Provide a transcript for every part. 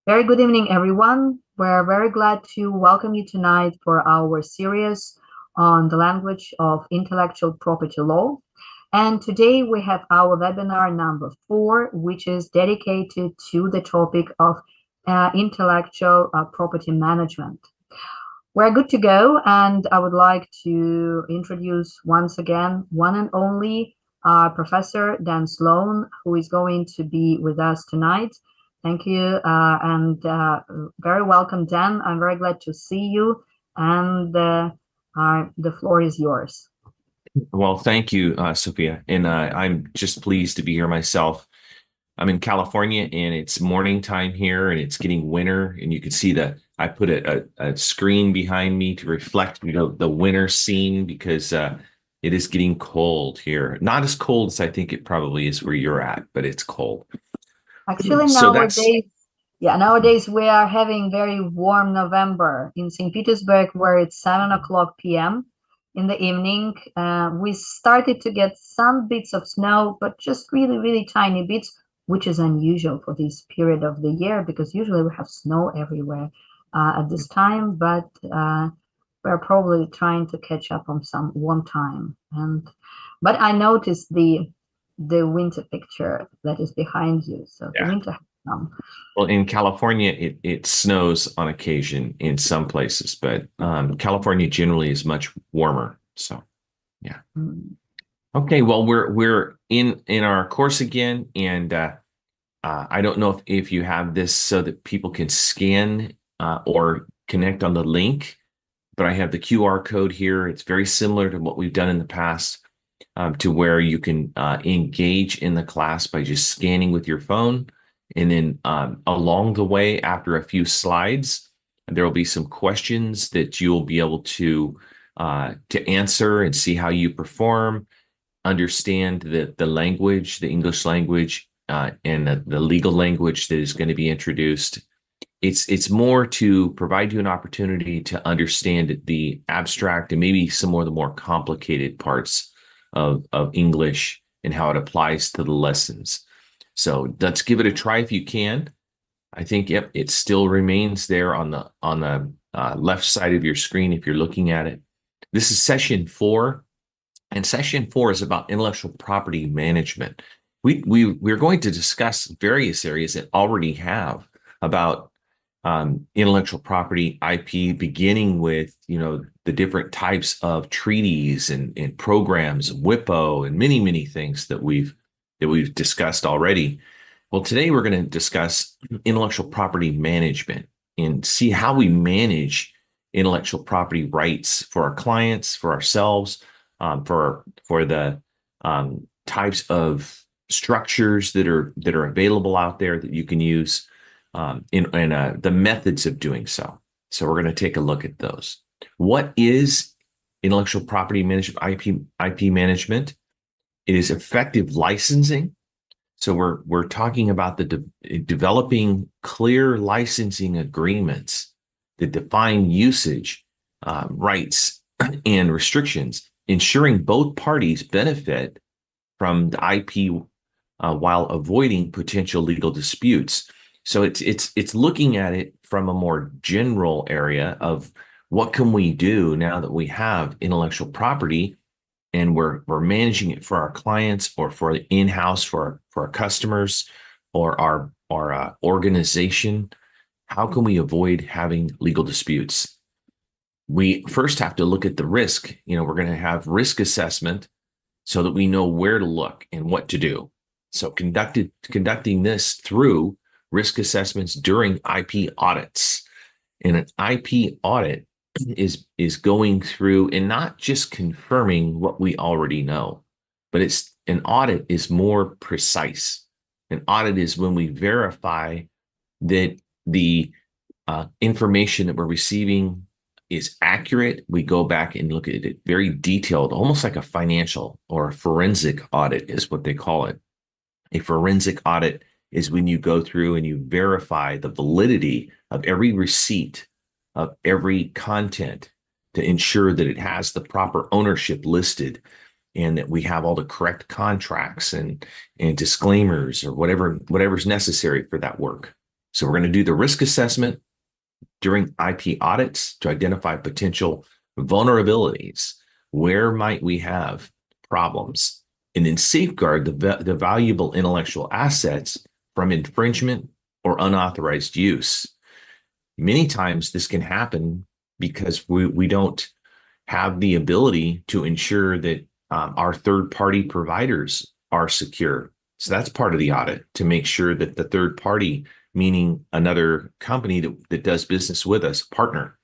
Very good evening, everyone. We're very glad to welcome you tonight for our series on the language of intellectual property law. And today we have our webinar number 4, which is dedicated to the topic of intellectual property management. We're good to go, and I would like to introduce once again one and only Professor Dan Sloan, who is going to be with us tonight. Thank you, and very welcome, Dan. I'm very glad to see you, and the floor is yours. Well, thank you, Sophia. And I'm just pleased to be here myself. I'm in California and it's morning time here and it's getting winter. And you can see that I put a screen behind me to reflect, the winter scene because it is getting cold here. Not as cold as I think it probably is where you're at, but it's cold. Actually, So that's nowadays we are having very warm November in St. Petersburg, where it's 7 o'clock p.m. in the evening. We started to get some bits of snow, but just really, really tiny bits, which is unusual for this period of the year because usually we have snow everywhere at this time, but we're probably trying to catch up on some warm time. But I noticed the winter picture that is behind you. So the yeah. winter has come. Well, in California, it snows on occasion in some places, but California generally is much warmer. So, yeah. Mm. Okay, well, we're in our course again, and I don't know if you have this so that people can scan or connect on the link, but I have the QR code here. It's very similar to what we've done in the past, to where you can engage in the class by just scanning with your phone, and then along the way, after a few slides, there will be some questions that you'll be able to answer and see how you perform, understand the language, the English language, and the legal language that is going to be introduced. It's more to provide you an opportunity to understand the abstract and maybe some more of the more complicated parts of English and how it applies to the lessons. So let's give it a try if you can. I think, yep, it still remains there on the left side of your screen if you're looking at it. This is session 4. And session 4 is about intellectual property management. We're going to discuss various areas that already have about intellectual property IP, beginning with the different types of treaties and programs, WIPO, and many things that we've discussed already. Well, today we're going to discuss intellectual property management and see how we manage intellectual property rights for our clients, for ourselves, for the types of structures that are available out there that you can use, in the methods of doing so. So we're going to take a look at those. What is intellectual property management, IP management? It is effective licensing. So we're talking about the developing clear licensing agreements that define usage, rights, and restrictions, ensuring both parties benefit from the IP while avoiding potential legal disputes. So it's looking at it from a more general area of what can we do now that we have intellectual property and we're managing it for our clients or for in-house for our customers or our organization. How can we avoid having legal disputes? We first have to look at the risk. We're going to have risk assessment so that we know where to look and what to do. So conducting this through risk assessments during IP audits. And an IP audit is going through and not just confirming what we already know, but an audit is more precise. An audit is when we verify that the information that we're receiving is accurate. We go back and look at it very detailed, almost like a financial or a forensic audit is what they call it. A forensic audit is when you go through and you verify the validity of every receipt, of every content, to ensure that it has the proper ownership listed and that we have all the correct contracts and disclaimers or whatever's necessary for that work. So we're going to do the risk assessment during IP audits to identify potential vulnerabilities. Where might we have problems? And then safeguard the valuable intellectual assets from infringement or unauthorized use. Many times this can happen because we don't have the ability to ensure that our third-party providers are secure. So that's part of the audit, to make sure that the third party, meaning another company that does business with us, partner,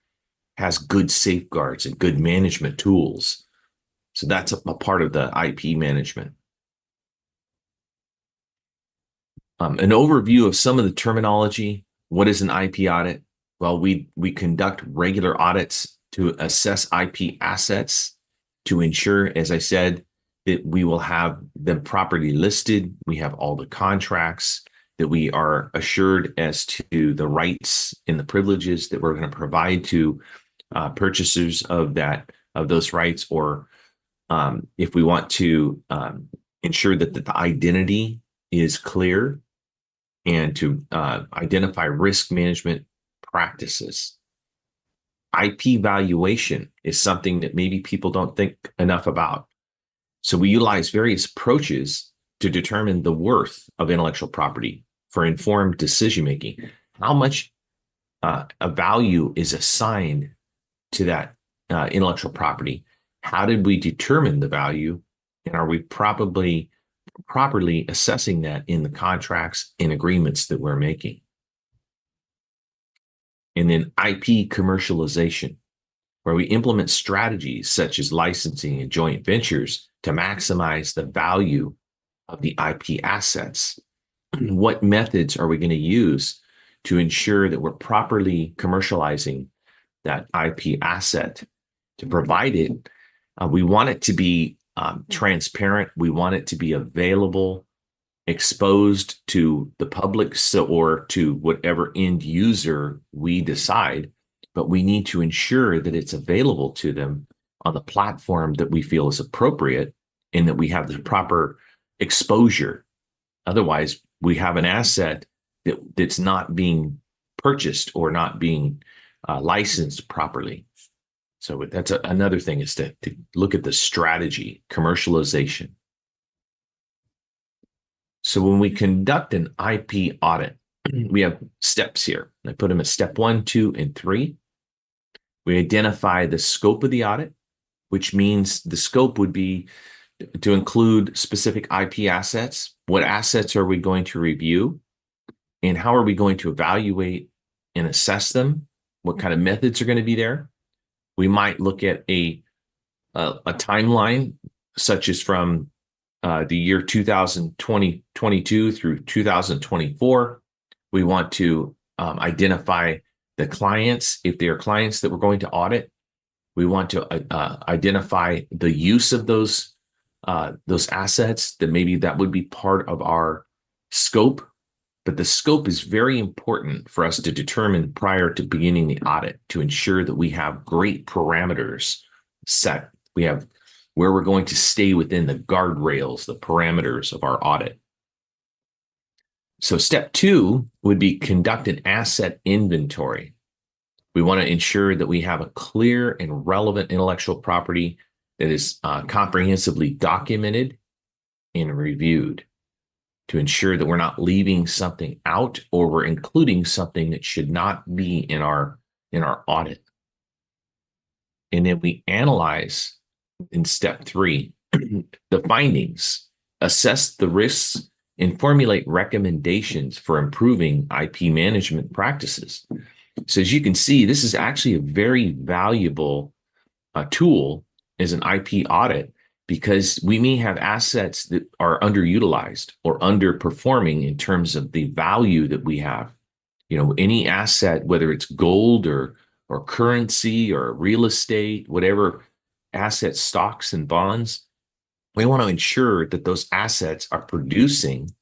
has good safeguards and good management tools. So that's a part of the IP management. An overview of some of the terminology. What is an IP audit? Well, we conduct regular audits to assess IP assets to ensure, as I said, that we will have them properly listed. We have all the contracts, that we are assured as to the rights and the privileges that we're going to provide to purchasers of those rights, or if we want to ensure that the identity is clear, and to identify risk management practices. IP valuation is something that maybe people don't think enough about. So we utilize various approaches to determine the worth of intellectual property for informed decision making. How much a value is assigned to that intellectual property? How did we determine the value? And are we properly assessing that in the contracts and agreements that we're making? And then IP commercialization, where we implement strategies such as licensing and joint ventures to maximize the value of the IP assets. What methods are we going to use to ensure that we're properly commercializing that IP asset? To provide it, we want it to be transparent. We want it to be available, exposed to the public, or to whatever end user we decide, but we need to ensure that it's available to them on the platform that we feel is appropriate, and that we have the proper exposure. Otherwise, we have an asset that's not being purchased or not being licensed properly. So that's another thing, is to look at the strategy, commercialization. So when we conduct an IP audit, we have steps here. I put them as step 1, 2, and 3. We identify the scope of the audit, which means the scope would be to include specific IP assets. What assets are we going to review? And how are we going to evaluate and assess them? What kind of methods are going to be there? We might look at a timeline, such as from the year 2022 through 2024. We want to identify the clients, if they are clients that we're going to audit. We want to identify the use of those assets, that maybe that would be part of our scope. But the scope is very important for us to determine prior to beginning the audit, to ensure that we have great parameters set. We have where we're going to stay within the guardrails, the parameters of our audit. So step 2 would be conduct an asset inventory. We want to ensure that we have a clear and relevant intellectual property that is comprehensively documented and reviewed, to ensure that we're not leaving something out, or we're including something that should not be in our audit. And then we analyze in step 3 the findings, assess the risks, and formulate recommendations for improving IP management practices. So as you can see, this is actually a very valuable tool as an IP audit, because we may have assets that are underutilized or underperforming in terms of the value that we have. Any asset, whether it's gold or currency or real estate, whatever asset, stocks and bonds, we want to ensure that those assets are producing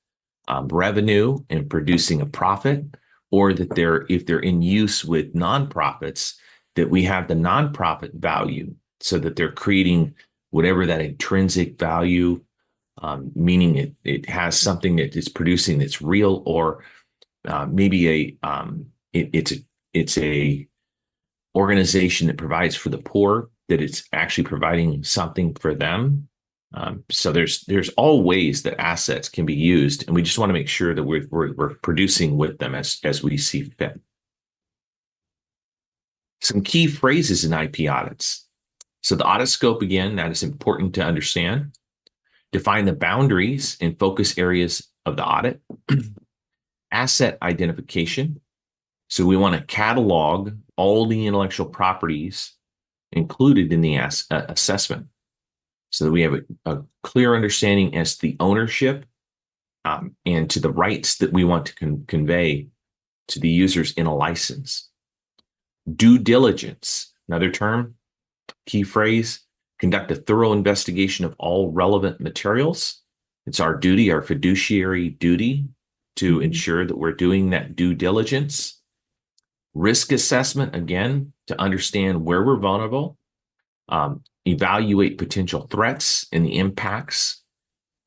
revenue and producing a profit, or that if they're in use with nonprofits, that we have the nonprofit value, so that they're creating whatever that intrinsic value, meaning it has something that is producing that's real, or maybe it's a organization that provides for the poor, that it's actually providing something for them. So there's all ways that assets can be used, and we just want to make sure that we're producing with them as we see fit. Some key phrases in IP audits. So the audit scope, again, that is important to understand. Define the boundaries and focus areas of the audit. Asset identification. So we want to catalog all the intellectual properties included in the assessment so that we have a clear understanding as to the ownership and to the rights that we want to convey to the users in a license. Due diligence, another term, key phrase, conduct a thorough investigation of all relevant materials. It's our duty, our fiduciary duty, to ensure that we're doing that due diligence. Risk assessment, again, to understand where we're vulnerable, evaluate potential threats and the impacts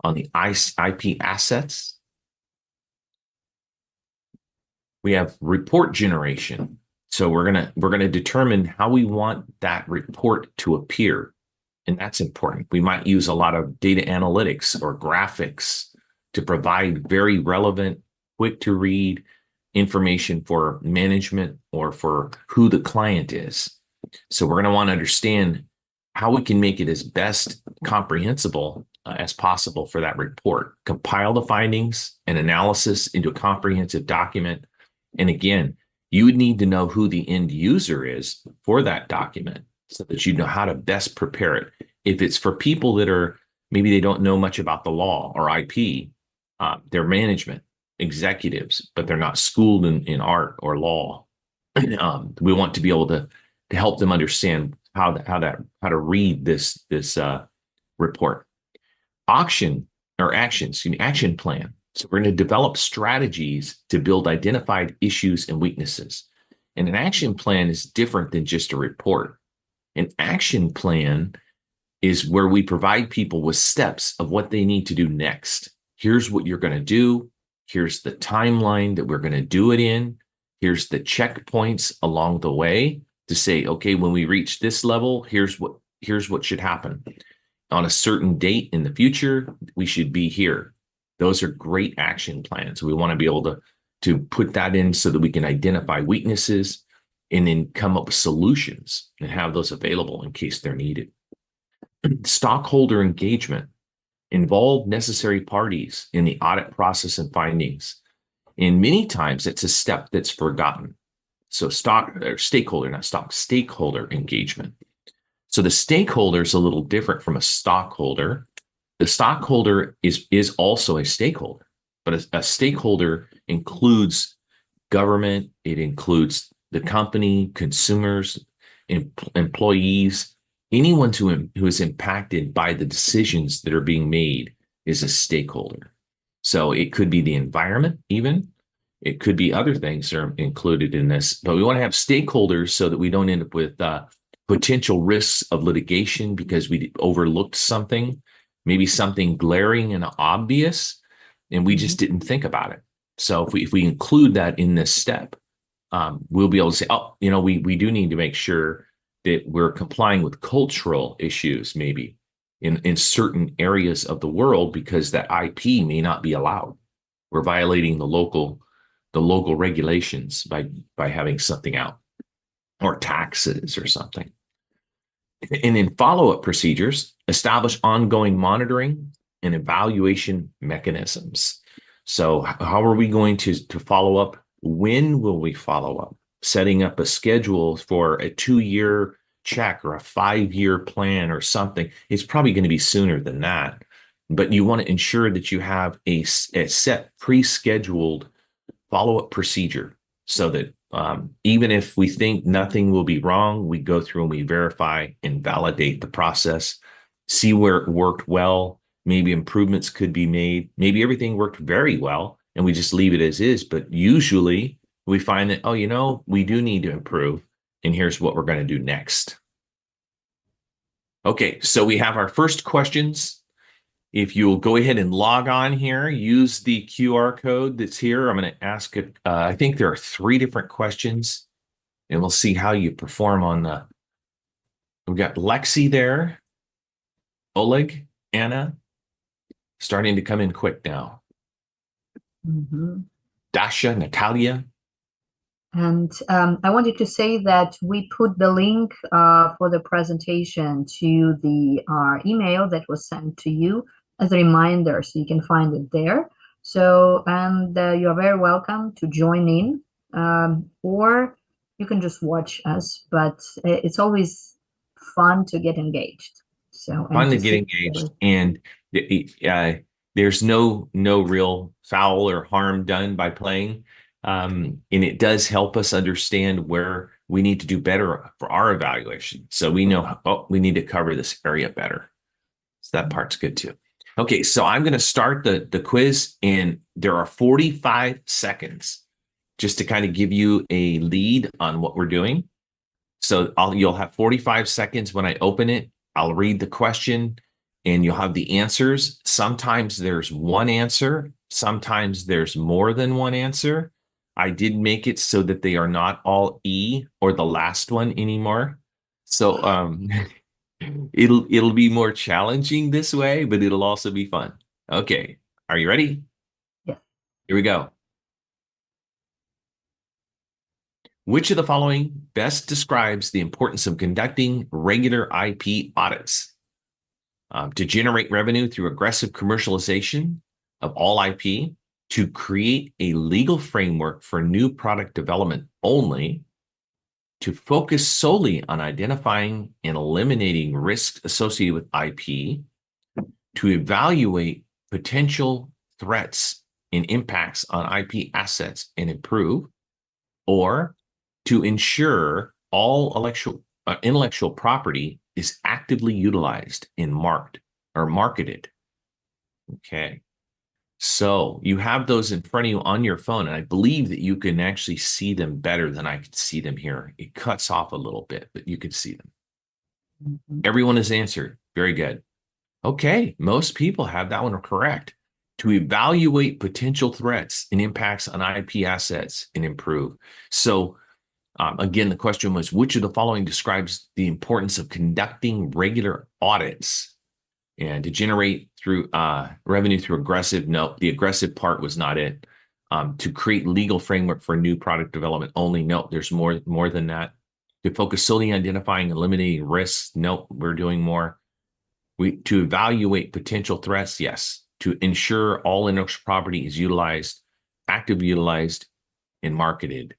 on the IP assets. We have report generation. So we're gonna determine how we want that report to appear, and that's important. We might use a lot of data analytics or graphics to provide very relevant, quick to read information for management or for who the client is. So we're going to want to understand how we can make it as best comprehensible as possible for that report. Compile the findings and analysis into a comprehensive document. And again, you would need to know who the end user is for that document so that you know how to best prepare it. If it's for people that are, maybe they don't know much about the law or IP, they're management executives, but they're not schooled in art or law. We want to be able to help them understand how to read this report. Action plan. So we're going to develop strategies to build identified issues and weaknesses. And an action plan is different than just a report. An action plan is where we provide people with steps of what they need to do next. Here's what you're going to do. Here's the timeline that we're going to do it in. Here's the checkpoints along the way to say, okay, when we reach this level, here's what should happen. On a certain date in the future, we should be here. Those are great action plans. We want to be able to put that in so that we can identify weaknesses and then come up with solutions and have those available in case they're needed. Stockholder engagement. Involve necessary parties in the audit process and findings. And many times it's a step that's forgotten. So stakeholder engagement. So the stakeholder is a little different from a stockholder. The stockholder is also a stakeholder, but a stakeholder includes government, it includes the company, consumers, employees. Anyone who is impacted by the decisions that are being made is a stakeholder. So it could be the environment, even. It could be other things that are included in this. But we want to have stakeholders so that we don't end up with potential risks of litigation because we overlooked something, maybe something glaring and obvious, and we just didn't think about it. So if we include that in this step, we'll be able to say, oh, we do need to make sure that we're complying with cultural issues, maybe in certain areas of the world, because that IP may not be allowed. We're violating the local regulations by having something out, or taxes or something. And in follow-up procedures, establish ongoing monitoring and evaluation mechanisms. So how are we going to follow up? When will we follow up? Setting up a schedule for a 2-year check or a 5-year plan or something. It's probably going to be sooner than that, but you want to ensure that you have a set pre-scheduled follow-up procedure so that even if we think nothing will be wrong, we go through and we verify and validate the process, see where it worked well. Maybe improvements could be made. Maybe everything worked very well and we just leave it as is. But usually we find that, we do need to improve. And here's what we're going to do next. Okay, so we have our first questions. If you'll go ahead and log on here, use the QR code that's here. I'm going to ask it. I think there are 3 different questions, and we'll see how you perform on the. We've got Lexi there, Oleg, Anna, starting to come in quick now. Dasha, Natalia. And I wanted to say that we put the link for the presentation to the email that was sent to you as a reminder, so you can find it there. So, and you are very welcome to join in, or you can just watch us, but it's always fun to get engaged. So, and Fun to to get see engaged, and there's no real foul or harm done by playing, and it does help us understand where we need to do better for our evaluation. So we know, oh, we need to cover this area better. So that part's good too. Okay, so I'm going to start the quiz, and there are 45 seconds just to kind of give you a lead on what we're doing. So you'll have 45 seconds when I open it. I'll read the question and you'll have the answers. Sometimes there's one answer. Sometimes there's more than one answer. I did make it so that they are not all E or the last one anymore. So it'll be more challenging this way, but it'll also be fun. Okay. Are you ready? Yeah. Here we go. Which of the following best describes the importance of conducting regular IP audits? To generate revenue through aggressive commercialization of all IP, to create a legal framework for new product development only, to focus solely on identifying and eliminating risks associated with IP, to evaluate potential threats and impacts on IP assets and improve, or to ensure all intellectual property is actively utilized and marketed. Okay. So you have those in front of you on your phone, and I believe that you can actually see them better than I can see them here. It cuts off a little bit, but you can see them. Everyone has answered. Very good. Okay. Most people have that one correct. To evaluate potential threats and impacts on IP assets and improve. So again, the question was, which of the following describes the importance of conducting regular audits and to generate through revenue through aggressive? No, the aggressive part was not it. To create legal framework for new product development only. No, there's more than that. To focus solely on identifying and eliminating risks. No, we're doing more. To evaluate potential threats. Yes. To ensure all intellectual property is utilized, actively utilized, and marketed.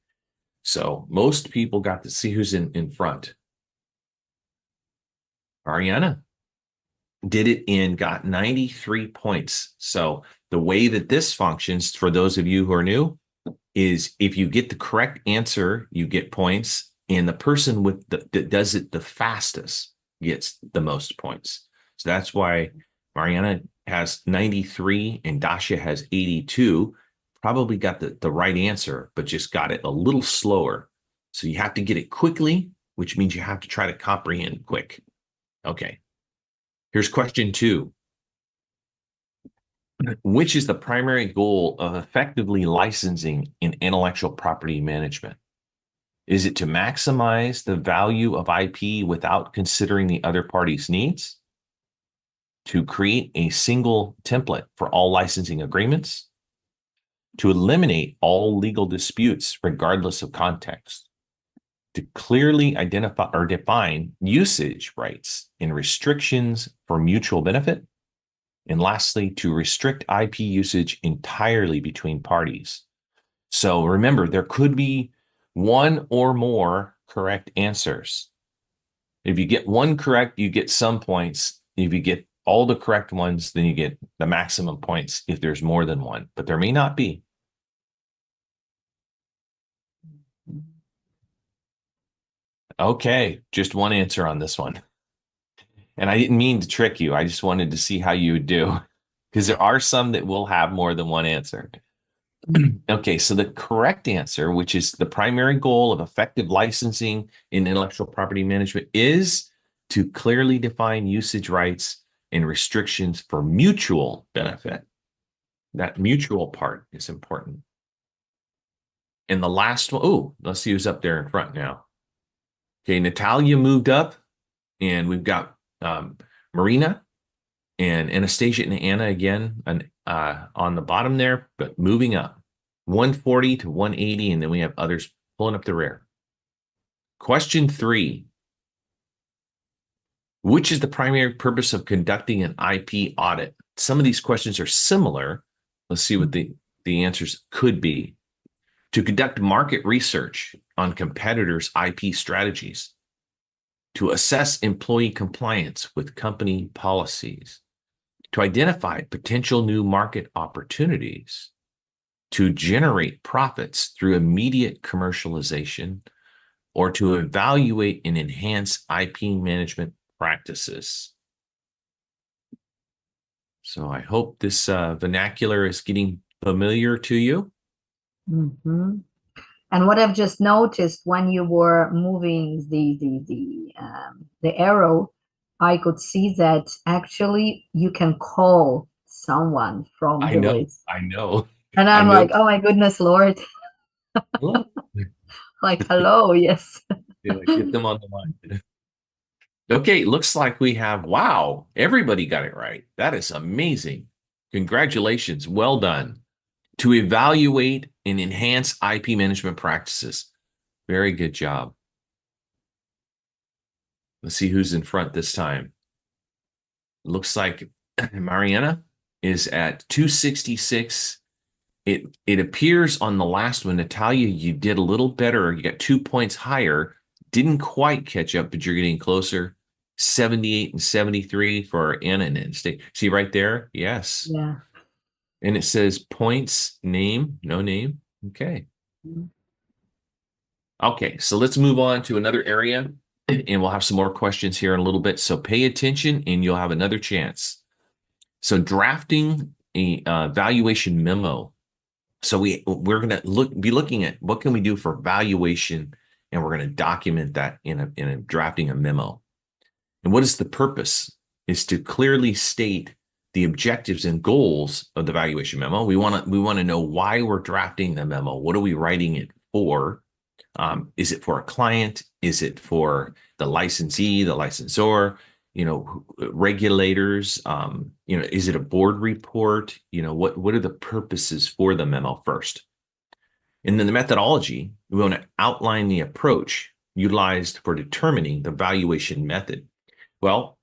So most people got to see who's in front. Ariana did it and got 93 points. So the way that this functions, for those of you who are new, is if you get the correct answer, you get points, and the person that does it the fastest gets the most points. So that's why Mariana has 93 and Dasha has 82. Probably got the right answer, but just got it a little slower. So you have to get it quickly, which means you have to try to comprehend quick. Okay. Here's question 2. Which is the primary goal of effectively licensing in intellectual property management? Is it to maximize the value of IP without considering the other party's needs? To create a single template for all licensing agreements? To eliminate all legal disputes regardless of context? To clearly identify or define usage rights and restrictions for mutual benefit? And lastly, to restrict IP usage entirely between parties. So remember, there could be one or more correct answers. If you get one correct, you get some points. If you get all the correct ones, then you get the maximum points if there's more than one, but there may not be. Okay, just one answer on this one. And I didn't mean to trick you. I just wanted to see how you would do, because there are some that will have more than one answer. Okay, so the correct answer, which is the primary goal of effective licensing in intellectual property management, is to clearly define usage rights and restrictions for mutual benefit. That mutual part is important. And the last one, oh, let's see who's up there in front now. Okay, Natalia moved up, and we've got Marina and Anastasia and Anna again on the bottom there, but moving up 140 to 180, and then we have others pulling up the rear. Question 3. Which is the primary purpose of conducting an IP audit? Some of these questions are similar. Let's see what the answers could be. To conduct market research on competitors' IP strategies, to assess employee compliance with company policies, to identify potential new market opportunities, to generate profits through immediate commercialization, or to evaluate and enhance IP management practices. So I hope this vernacular is getting familiar to you. Mm-hmm. And what I've just noticed when you were moving the arrow, I could see that actually you can call someone from I the know, list. I know, And I I'm know. like, oh my goodness, Lord. Like, hello, yes. Get them on the line. Okay, looks like we have, wow, everybody got it right. That is amazing. Congratulations. Well done. To evaluate and enhance IP management practices. Very good job. Let's see who's in front this time. Looks like Mariana is at 266. It appears on the last one, Natalia, you did a little better. You got 2 points higher. Didn't quite catch up, but you're getting closer. 78 and 73 for Anna and State. See right there? Yes. Yeah. And it says points, name, no name. Okay. Okay, so let's move on to another area, and we'll have some more questions here in a little bit. So pay attention, and you'll have another chance. So drafting a valuation memo. So we're going to be looking at what can we do for valuation, and we're going to document that in a drafting a memo. And what is the purpose? Is to clearly state the objectives and goals of the valuation memo. We want to know why we're drafting the memo. What are we writing it for? Is it for a client? Is it for the licensee, the licensor? Regulators? Is it a board report? What are the purposes for the memo first? And then the methodology, we want to outline the approach utilized for determining the valuation method. Well,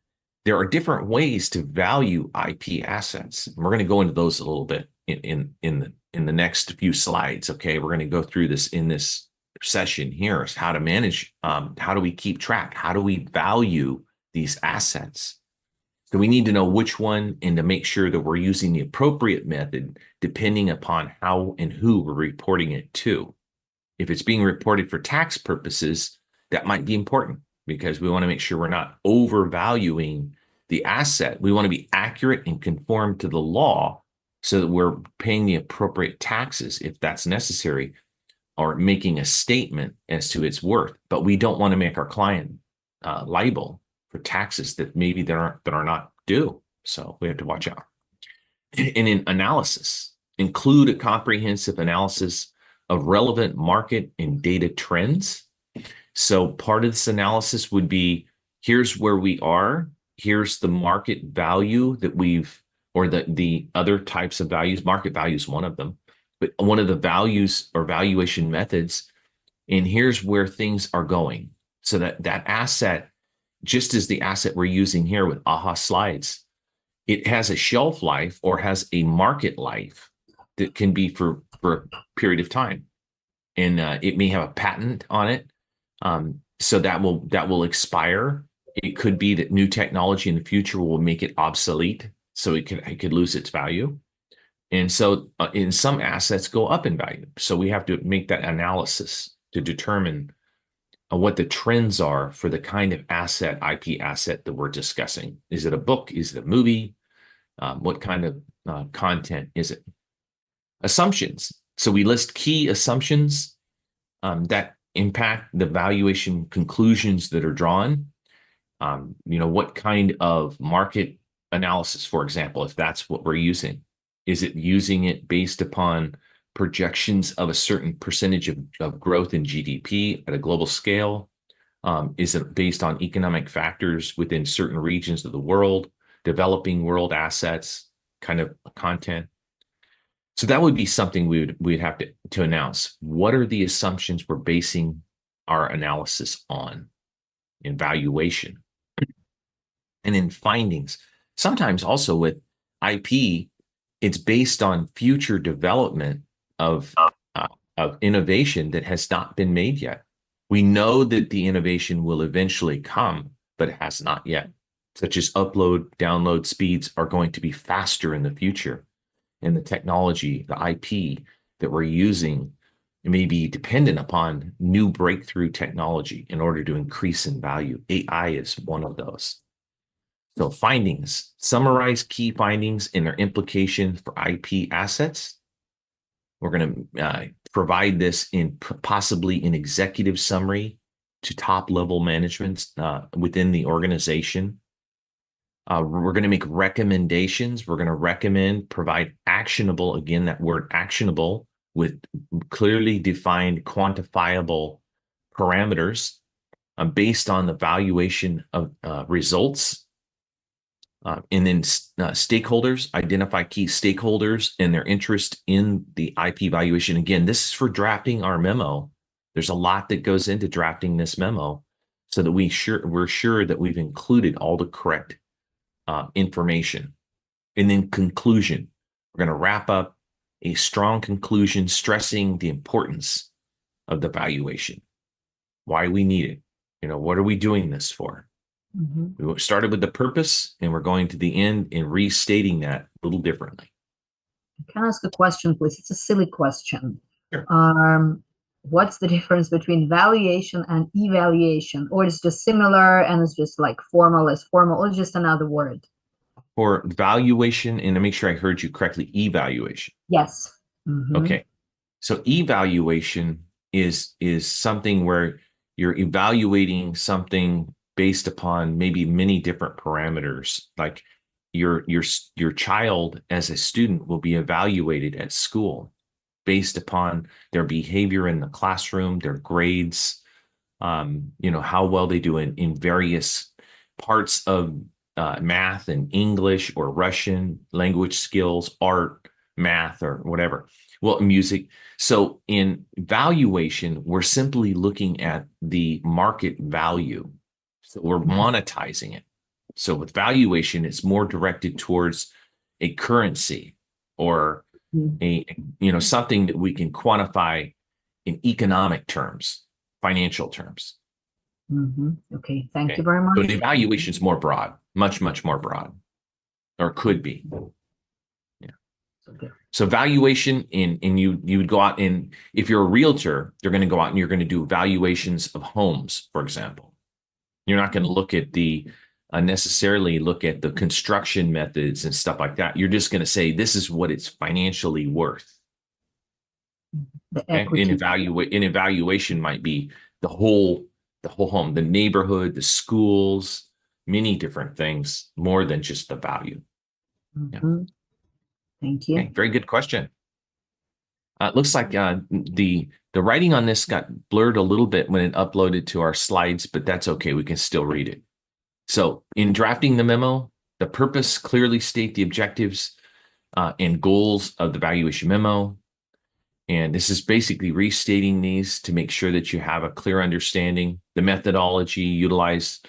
there are different ways to value IP assets. And we're going to go into those a little bit in the next few slides. Okay, we're going to go through this in this session here is how to manage, how do we keep track? How do we value these assets? So we need to know which one and to make sure that we're using the appropriate method depending upon how and who we're reporting it to. If it's being reported for tax purposes, that might be important because we want to make sure we're not overvaluing the asset. We want to be accurate and conform to the law so that we're paying the appropriate taxes if that's necessary, or making a statement as to its worth. But we don't want to make our client liable for taxes that maybe that are not due. So we have to watch out. And in analysis, include a comprehensive analysis of relevant market and data trends. So part of this analysis would be, here's where we are, here's the market value that or the other types of values. Market value is one of them, but one of the values or valuation methods, and here's where things are going. So that asset, just as the asset we're using here with AHA slides, it has a shelf life or has a market life that can be for a period of time. And it may have a patent on it. So that will expire. It could be that new technology in the future will make it obsolete. So it could lose its value. And so in some assets go up in value. So we have to make that analysis to determine what the trends are for the kind of asset, IP asset that we're discussing. Is it a book? Is it a movie? What kind of content is it? Assumptions. So we list key assumptions that impact the valuation conclusions that are drawn. What kind of market analysis, for example, if that's what we're using? Is it using it based upon projections of a certain percentage of growth in GDP at a global scale? Is it based on economic factors within certain regions of the world, developing world assets, kind of content? So that would be something we'd have to announce. What are the assumptions we're basing our analysis on in valuation and in findings? Sometimes also with IP, it's based on future development of of innovation that has not been made yet. We know that the innovation will eventually come, but it has not yet. Such as upload, download speeds are going to be faster in the future. And the technology, the IP that we're using may be dependent upon new breakthrough technology in order to increase in value. AI is one of those. So findings, summarize key findings and their implications for IP assets. We're going to provide this in possibly an executive summary to top level management within the organization. We're going to make recommendations. We're going to recommend, provide actionable, again, that word actionable, with clearly defined quantifiable parameters based on the valuation of results. And then stakeholders, identify key stakeholders and their interest in the IP valuation. Again, this is for drafting our memo. There's a lot that goes into drafting this memo so that we're sure that we've included all the correct information. And then conclusion. We're going to wrap up a strong conclusion stressing the importance of the valuation, why we need it. What are we doing this for? We started with the purpose and we're going to the end and restating that a little differently. Can I ask a question, please? It's a silly question. Sure. What's the difference between valuation and evaluation? Or it's just similar and it's just like formal is formal, or just another word? For valuation, and to make sure I heard you correctly, evaluation. Yes. Okay. So evaluation is something where you're evaluating something based upon maybe many different parameters. Like your child as a student will be evaluated at school based upon their behavior in the classroom, their grades, how well they do in various parts of math and English or Russian language skills, art, math, or whatever. Well, music. So in valuation, we're simply looking at the market value. So we're monetizing it. So with valuation, it's more directed towards a currency or something that we can quantify in economic terms, financial terms. Okay, thank you very much. So the evaluation is more broad, much, much more broad, or could be. Yeah. Okay. So valuation and you would go out, and if you're a realtor, you're going to go out and you're going to do valuations of homes, for example. You're not going to look at necessarily look at the construction methods and stuff like that. You're just going to say, this is what it's financially worth. The equity. In evaluation might be the whole home, the neighborhood, the schools, many different things, more than just the value. Yeah. Thank you. Okay, very good question. It looks like the writing on this got blurred a little bit when it uploaded to our slides, but that's okay. We can still read it. So in drafting the memo, the purpose, clearly state the objectives and goals of the valuation memo. And this is basically restating these to make sure that you have a clear understanding, the methodology utilized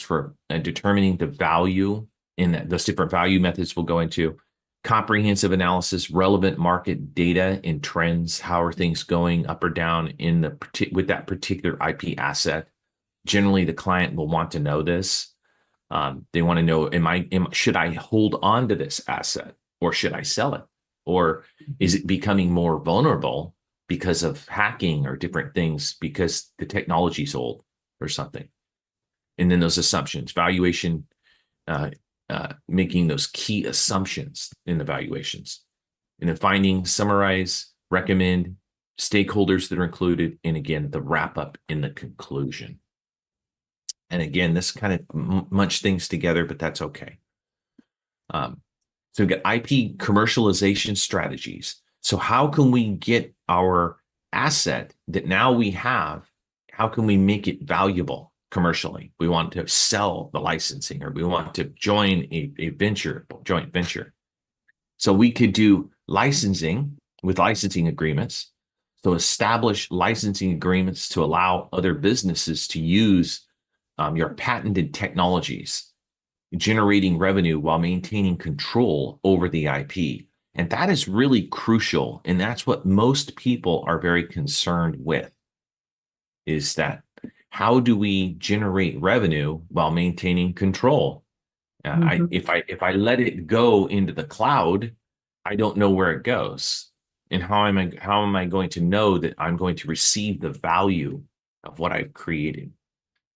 for determining the value in those different value methods we'll go into, comprehensive analysis, relevant market data and trends. How are things going up or down with that particular IP asset? Generally, the client will want to know this. They want to know, should I hold on to this asset or should I sell it? Or is it becoming more vulnerable because of hacking or different things because the technology's old or something? And then those assumptions, valuation, making those key assumptions in the valuations. And then finding, summarize, recommend, stakeholders that are included, and again, the wrap up in the conclusion. And again, this kind of much things together, but that's okay. Um, so we've got IP commercialization strategies. So how can we get our asset that now we have, how can we make it valuable commercially? We want to sell the licensing, or we want to join a joint venture. So we could do licensing with licensing agreements. So establish licensing agreements to allow other businesses to use your patented technologies, generating revenue while maintaining control over the IP. And that is really crucial. And that's what most people are very concerned with, is that how do we generate revenue while maintaining control? Mhm. If I let it go into the cloud, I don't know where it goes. And how am I going to know that I'm going to receive the value of what I've created?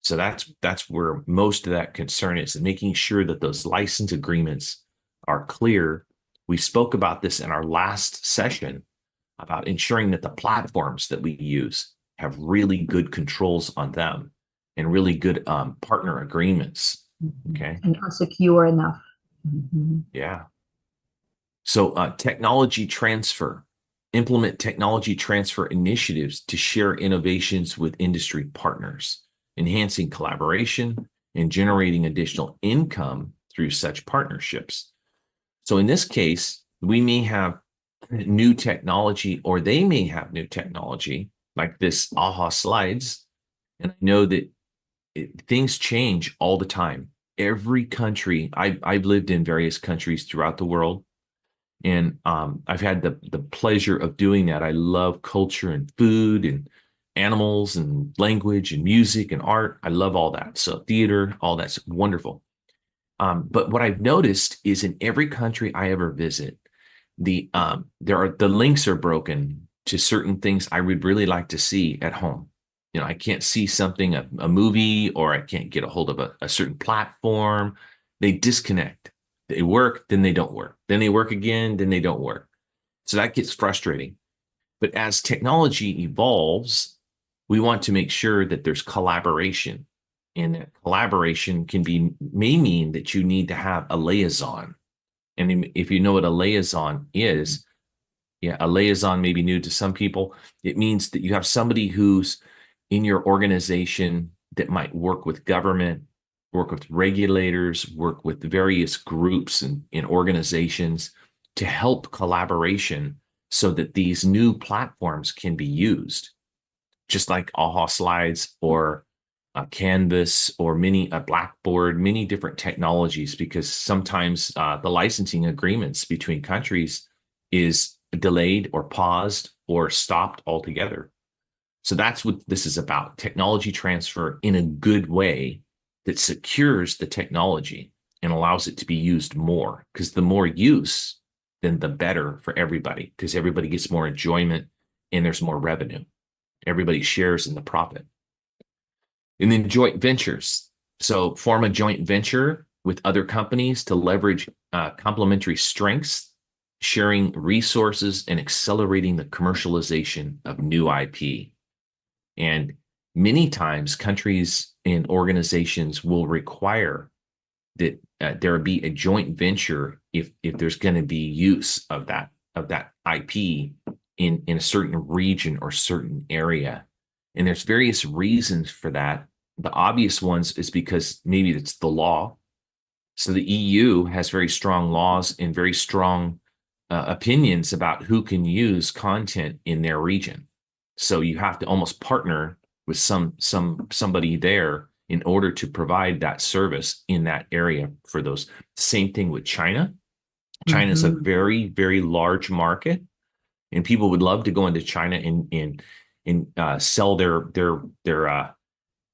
So that's where most of that concern is, making sure that those license agreements are clear. We spoke about this in our last session about ensuring that the platforms that we use have really good controls on them and really good partner agreements. Okay. And are secure enough. Mhm. Yeah. So technology transfer, implement technology transfer initiatives to share innovations with industry partners, enhancing collaboration and generating additional income through such partnerships. So in this case, we may have new technology, or they may have new technology like this AHA slides. And I know that things change all the time. Every country, I've lived in various countries throughout the world, and I've had the pleasure of doing that. I love culture and food and animals and language and music and art. I love all that. So theater, all that's wonderful. But what I've noticed is in every country I ever visit, the links are broken to certain things I would really like to see at home. I can't see something, a movie, or I can't get a hold of a certain platform. They disconnect. They work, then they don't work. Then they work again, then they don't work. So that gets frustrating. But as technology evolves, we want to make sure that there's collaboration. And that collaboration may mean that you need to have a liaison. And if you know what a liaison is, yeah, a liaison may be new to some people. It means that you have somebody who's in your organization that might work with government, work with regulators, work with various groups and organizations to help collaboration so that these new platforms can be used, just like AHA slides or a Canvas or a Blackboard, many different technologies, because sometimes the licensing agreements between countries is delayed or paused or stopped altogether. So that's what this is about: technology transfer in a good way that secures the technology and allows it to be used more. Because the more use, then the better for everybody, because everybody gets more enjoyment and there's more revenue. Everybody shares in the profit. And then joint ventures. So form a joint venture with other companies to leverage complementary strengths, sharing resources, and accelerating the commercialization of new IP. And many times, countries and organizations will require that there be a joint venture if there's going to be use of that IP in a certain region or certain area. And there's various reasons for that. The obvious ones is because maybe it's the law. So the EU has very strong laws and very strong opinions about who can use content in their region. So you have to almost partner with somebody there in order to provide that service in that area for those. Same thing with China. China is a Mhm. very, very large market, and people would love to go into China and sell their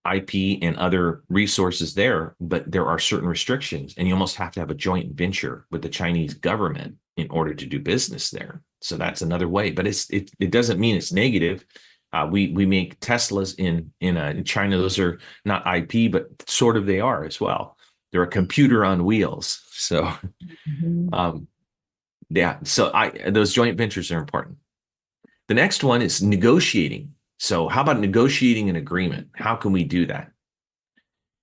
IP and other resources there, but there are certain restrictions, and you almost have to have a joint venture with the Chinese government in order to do business there. So that's another way, but it doesn't mean it's negative. We make Teslas in China; those are not IP, but sort of they are as well. They're a computer on wheels. So Mhm. um, yeah, so those joint ventures are important. The next one is negotiating. So how about negotiating an agreement? How can we do that?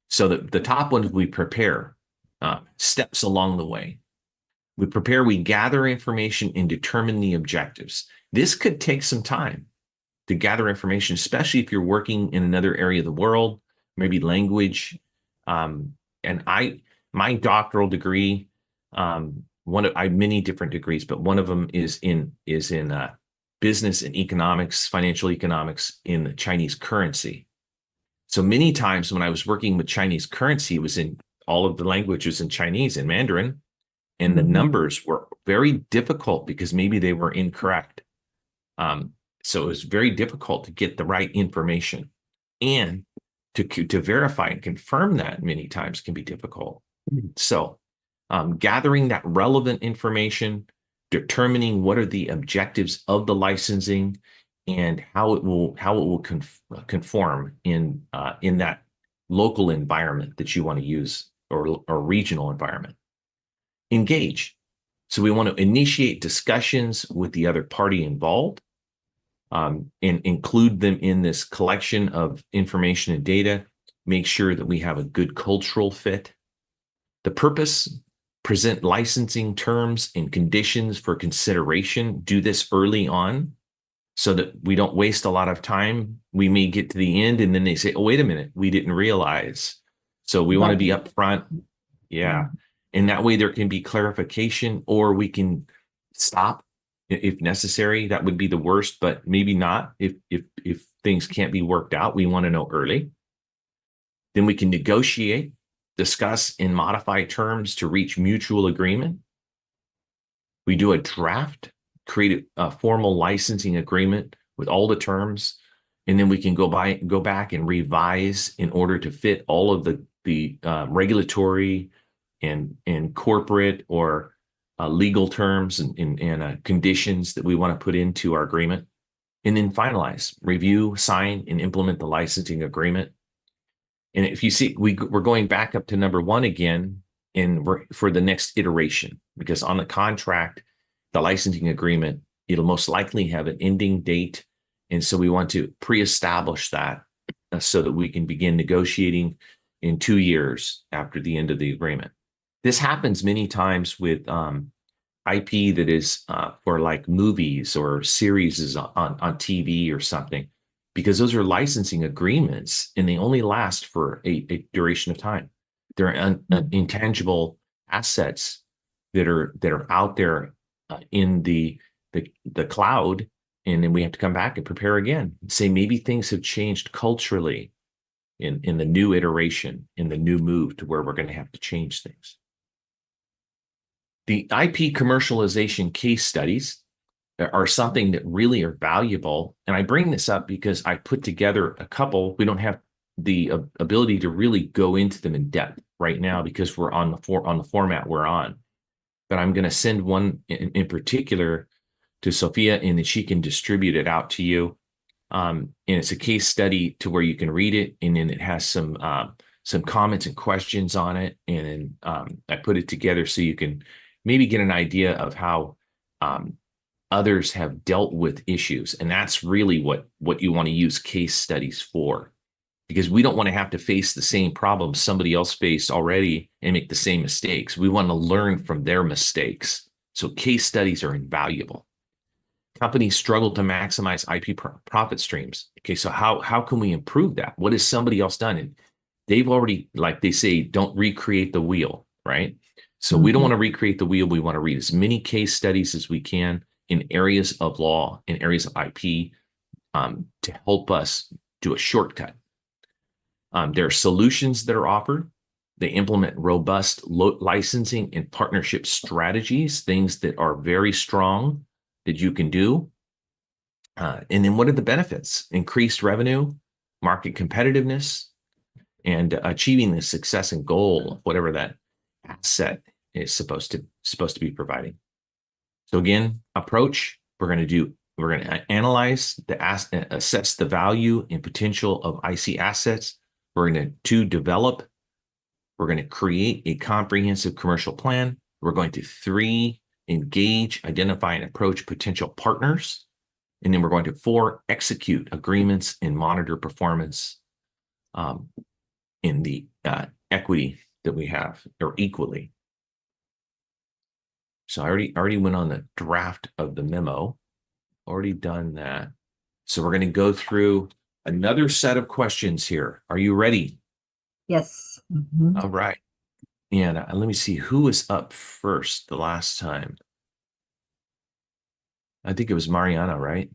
So the top ones we prepare steps along the way. We gather information and determine the objectives. This could take some time to gather information, especially if you're working in another area of the world, maybe language. And my doctoral degree, I have many different degrees, but one of them is in business and economics, financial economics in the Chinese currency. So many times when I was working with Chinese currency, it was in all of the languages in Chinese and Mandarin, and the Mhm. numbers were very difficult because maybe they were incorrect. So it was very difficult to get the right information, and to verify and confirm that many times can be difficult. So gathering that relevant information, determining what are the objectives of the licensing, and how it will conform in that local environment that you want to use, or regional environment. Engage. So we want to initiate discussions with the other party involved, and include them in this collection of information and data. Make sure that we have a good cultural fit. The purpose: present licensing terms and conditions for consideration. Do this early on so that we don't waste a lot of time. We may get to the end and then they say, oh, wait a minute, we didn't realize. So we want to be Exactly. upfront. Yeah. Mhm. And that way there can be clarification, or we can stop if necessary. That would be the worst, but maybe not. If things can't be worked out, we want to know early. Then we can negotiate, discuss, and modify terms to reach mutual agreement. We do a draft, create a formal licensing agreement with all the terms, and then we can go back and revise in order to fit all of the regulatory and corporate or legal terms and conditions that we want to put into our agreement, and then finalize, review, sign, and implement the licensing agreement. And if you see, we're going back up to number one again, and we're for the next iteration, because on the contract, the licensing agreement, it'll most likely have an ending date. And so we want to pre-establish that, so that we can begin negotiating in 2 years after the end of the agreement. This happens many times with IP that is for like movies or series on TV or something, because those are licensing agreements and they only last for a duration of time. They're intangible assets that are out there in the cloud, and then we have to come back and prepare again. Say maybe things have changed culturally in the new iteration, in the new move to where we're going to have to change things. The IP commercialization case studies are something that really are valuable. And I bring this up because I put together a couple. We don't have the ability to really go into them in depth right now because we're on the format we're on. But I'm going to send one in particular to Sophia, and then she can distribute it out to you. And it's a case study to where you can read it, and then it has some comments and questions on it. And then I put it together so you can maybe get an idea of how others have dealt with issues. And that's really what you want to use case studies for, because we don't want to have to face the same problems somebody else faced already and make the same mistakes. We want to learn from their mistakes. So case studies are invaluable. Companies struggle to maximize IP profit streams. Okay, so how can we improve that? What has somebody else done? And they've already, like they say, don't recreate the wheel, right? So we don't want Mhm. to recreate the wheel. We want to read as many case studies as we can in areas of law, in areas of IP, to help us do a shortcut. There are solutions that are offered. They implement robust licensing and partnership strategies, things that are very strong that you can do. And then what are the benefits? Increased revenue, market competitiveness, and achieving the success and goal of whatever that asset is supposed to be providing. So again, approach, we're going to analyze assess the value and potential of IC assets. We're going to develop, we're going to create a comprehensive commercial plan. We're going to 3, engage, identify, and approach potential partners. And then we're going to 4, execute agreements and monitor performance in the equity that we have, or equally. So I already went on the draft of the memo, already done that. So we're going to go through another set of questions here. Are you ready? Yes. Mhm. All right. And let me see who was up first the last time. I think it was Mariana, right?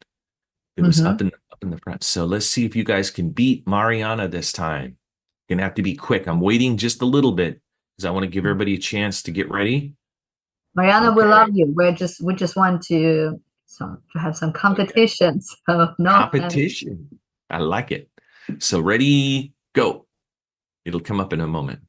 It was Mhm. up in the front. So let's see if you guys can beat Mariana this time. Gonna have to be quick. I'm waiting just a little bit because I want to give everybody a chance to get ready. Mariana, we love Okay. you. We just want to have some Okay. competition. So no offense. Competition. I like it. So ready, go. It'll come up in a moment.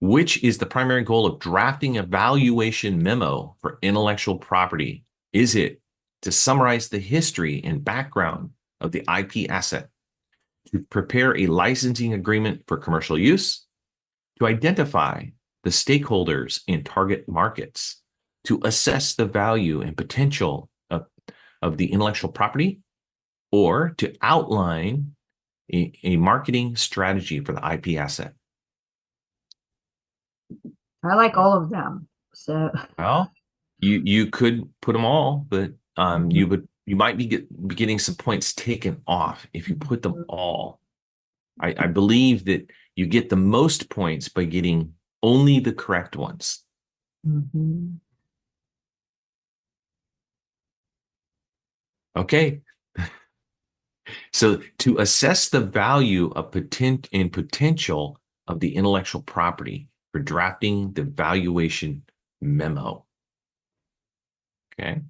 Which is the primary goal of drafting a valuation memo for intellectual property? Is it to summarize the history and background of the IP asset, to prepare a licensing agreement for commercial use, to identify the stakeholders in target markets, to assess the value and potential of the intellectual property, or to outline a marketing strategy for the IP asset? I like all of them. So Well, you could put them all, but mhm. you might be getting some points taken off if you put them all. I believe that you get the most points by getting only the correct ones. Mhm. Okay. So to assess the value of potential of the intellectual property for drafting the valuation memo. Okay.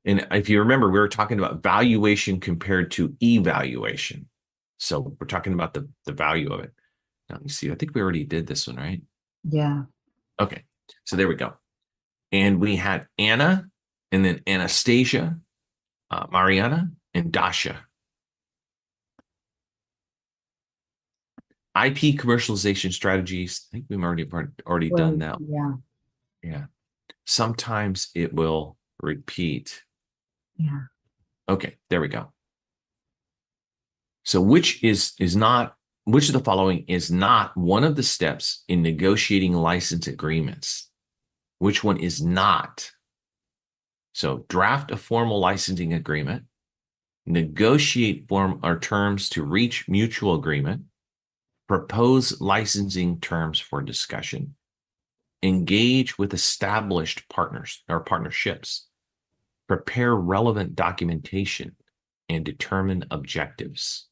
And if you remember, we were talking about valuation compared to evaluation. So we're talking about the value of it. Now, let me see. I think we already did this one, right? Yeah. Okay. So there we go. And we had Anna and then Anastasia, Mariana, and Dasha. IP commercialization strategies. I think we've already done Well, that. yeah. Yeah. Sometimes it will repeat. Yeah. Okay, there we go. So which of the following is not one of the steps in negotiating license agreements? Which one is not? So draft a formal licensing agreement, negotiate form or terms to reach mutual agreement, propose licensing terms for discussion, engage with established partners or partnerships, prepare relevant documentation, and determine objectives.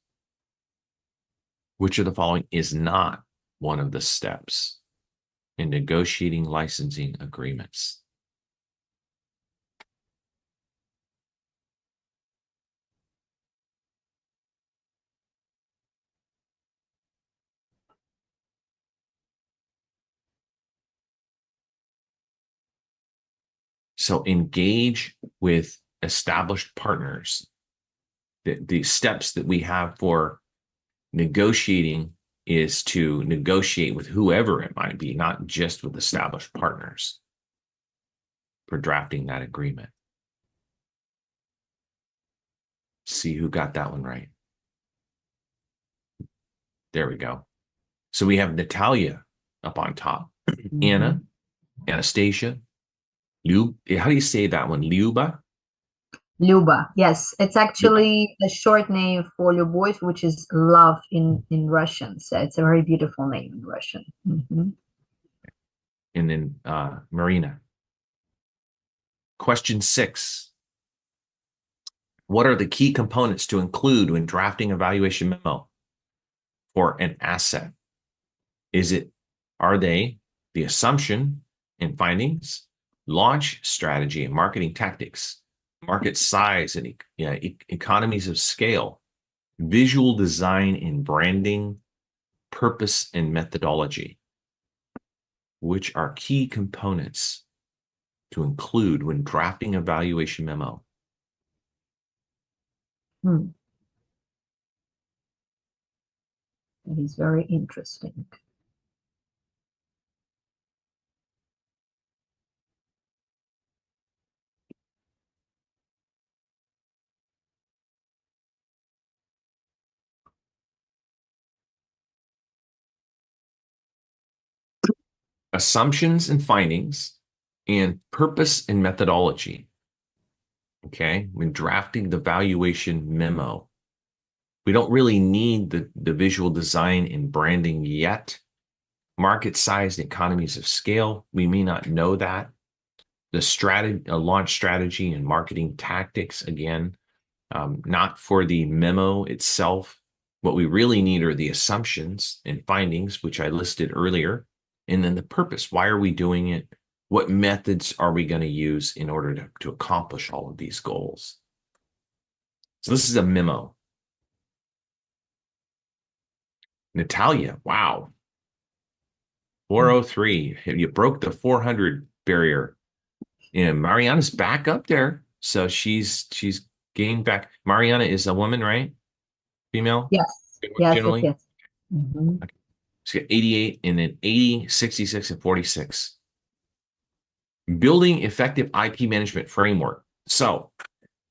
Which of the following is not one of the steps in negotiating licensing agreements? So engage with established partners. The steps that we have for negotiating is to negotiate with whoever it might be, not just with established partners for drafting that agreement. See who got that one right. There we go. So we have Natalia up on top, Anna, Mhm. Anastasia, How do you say that one? Liuba? Luba. Yes, it's Luba. actually a short name for Любовь, which is love in Russian. So it's a very beautiful name in Russian. Mhm. And then Marina. Question 6. What are the key components to include when drafting a valuation memo for an asset? Are they the assumption and findings, launch strategy and marketing tactics, market size and economies of scale, visual design and branding, purpose and methodology? Which are key components to include when drafting a valuation memo? Hmm. That is very interesting. assumptions and findings, and purpose and methodology. Okay, when drafting the valuation memo, we don't really need the visual design and branding yet. Market size and economies of scale, we may not know that. The strategy, launch strategy and marketing tactics, again, not for the memo itself. What we really need are the assumptions and findings, which I listed earlier, and then the purpose. Why are we doing it? What methods are we going to use in order to accomplish all of these goals? So this is a memo. Natalia, wow. 403. You broke the 400 barrier. And Mariana's back up there. So she's gained back. Mariana is a woman, right? Female? Yes, yes, yes, Generally. yes. Mhm. Okay. She's got 88 and then 80, 66, and 46. Building effective IP management framework. So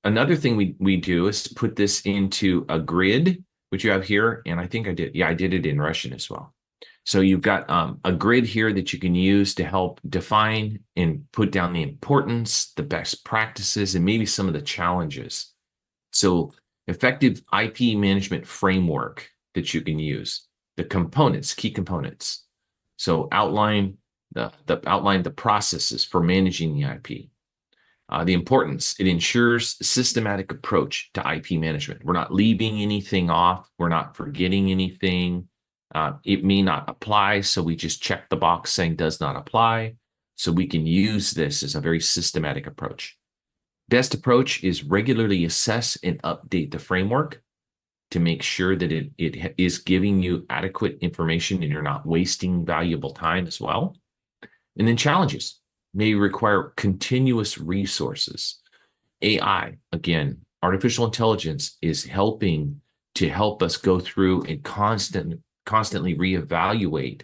another thing we do is put this into a grid, which you have here. And I think I did. Yeah, I did it in Russian as well. So you've got a grid here that you can use to help define and put down the importance, the best practices, and maybe some of the challenges. So effective IP management framework that you can use, the components, key components. So outline the processes for managing the IP. The importance, it ensures a systematic approach to IP management. We're not leaving anything off. We're not forgetting anything. It may not apply, so we just check the box saying does not apply. So we can use this as a very systematic approach. Best approach is regularly assess and update the framework to make sure that it is giving you adequate information and you're not wasting valuable time as well. And then challenges may require continuous resources. AI, again, artificial intelligence is helping to help us go through and constantly reevaluate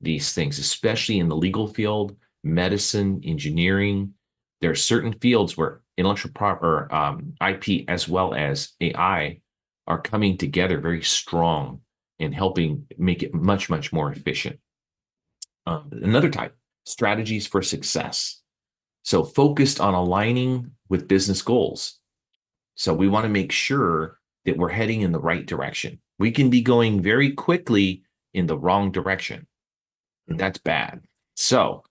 these things, especially in the legal field, medicine, engineering. There are certain fields where intellectual property, IP, as well as AI, are coming together very strong and helping make it much, much more efficient. Another type, strategies for success. So focused on aligning with business goals. So we want to make sure that we're heading in the right direction. We can be going very quickly in the wrong direction. And that's bad. So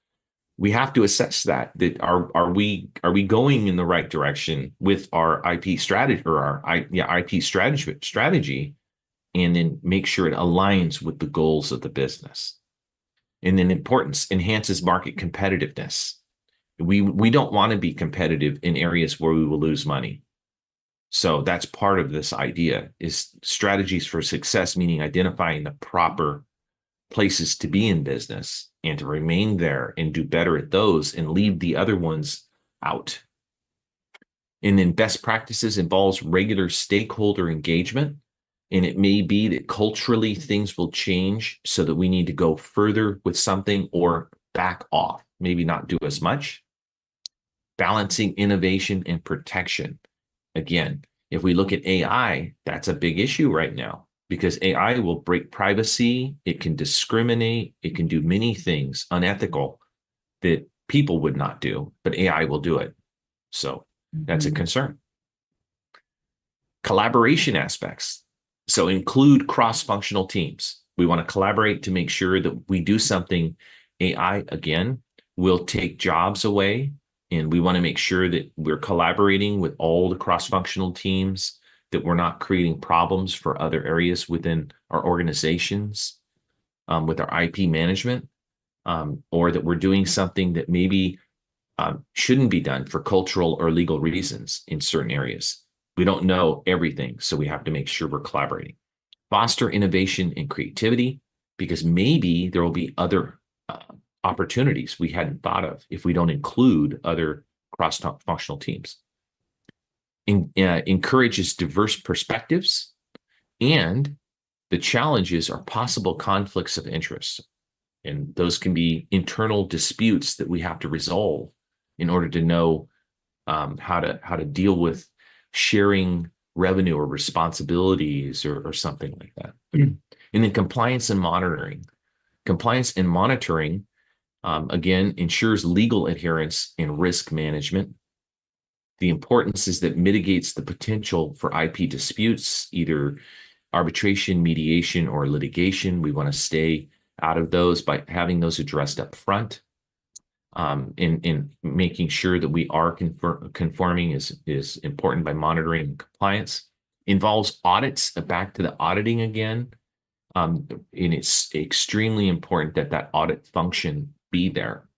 we have to assess that are we going in the right direction with our IP strategy or our IP strategy, and then make sure it aligns with the goals of the business. And then importance, enhances market competitiveness. We don't want to be competitive in areas where we will lose money. So that's part of this idea is strategies for success, meaning identifying the proper places to be in business and to remain there and do better at those and leave the other ones out. And then best practices involves regular stakeholder engagement. And it may be that culturally things will change so that we need to go further with something or back off, maybe not do as much. Balancing innovation and protection. Again, if we look at AI, that's a big issue right now because AI will break privacy. It can discriminate. It can do many things unethical that people would not do, but AI will do it. So that's a concern. Collaboration aspects. So include cross-functional teams. We want to collaborate to make sure that we do something. AI, again, will take jobs away. And we want to make sure that we're collaborating with all the cross-functional teams, that we're not creating problems for other areas within our organizations with our IP management, or that we're doing something that maybe shouldn't be done for cultural or legal reasons in certain areas. We don't know everything, so we have to make sure we're collaborating. Foster innovation and creativity, because maybe there will be other opportunities we hadn't thought of if we don't include other cross-functional teams. Encourages diverse perspectives, and the challenges are possible conflicts of interest. And those can be internal disputes that we have to resolve in order to know how to deal with sharing revenue or responsibilities or something like that. And then compliance and monitoring. Compliance and monitoring Again, ensures legal adherence and risk management. The importance is that mitigates the potential for IP disputes, either arbitration, mediation, or litigation. We want to stay out of those by having those addressed up front. In making sure that we are conforming is important by monitoring and compliance. Involves audits, back to the auditing again. And it's extremely important that that audit function be there.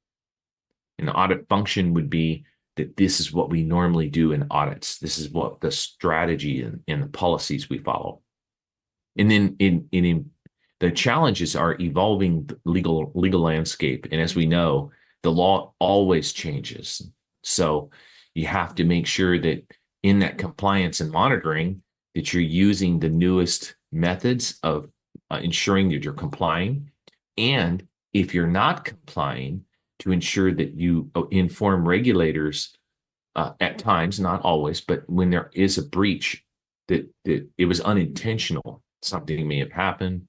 An audit function would be that this is what we normally do in audits. This is what the strategy and the policies we follow. And then in the challenges are evolving legal landscape. And as we know, the law always changes. So you have to make sure that in that compliance and monitoring that you're using the newest methods of ensuring that you're complying. And if you're not complying, to ensure that you inform regulators at times, not always, but when there is a breach, that it was unintentional, something may have happened,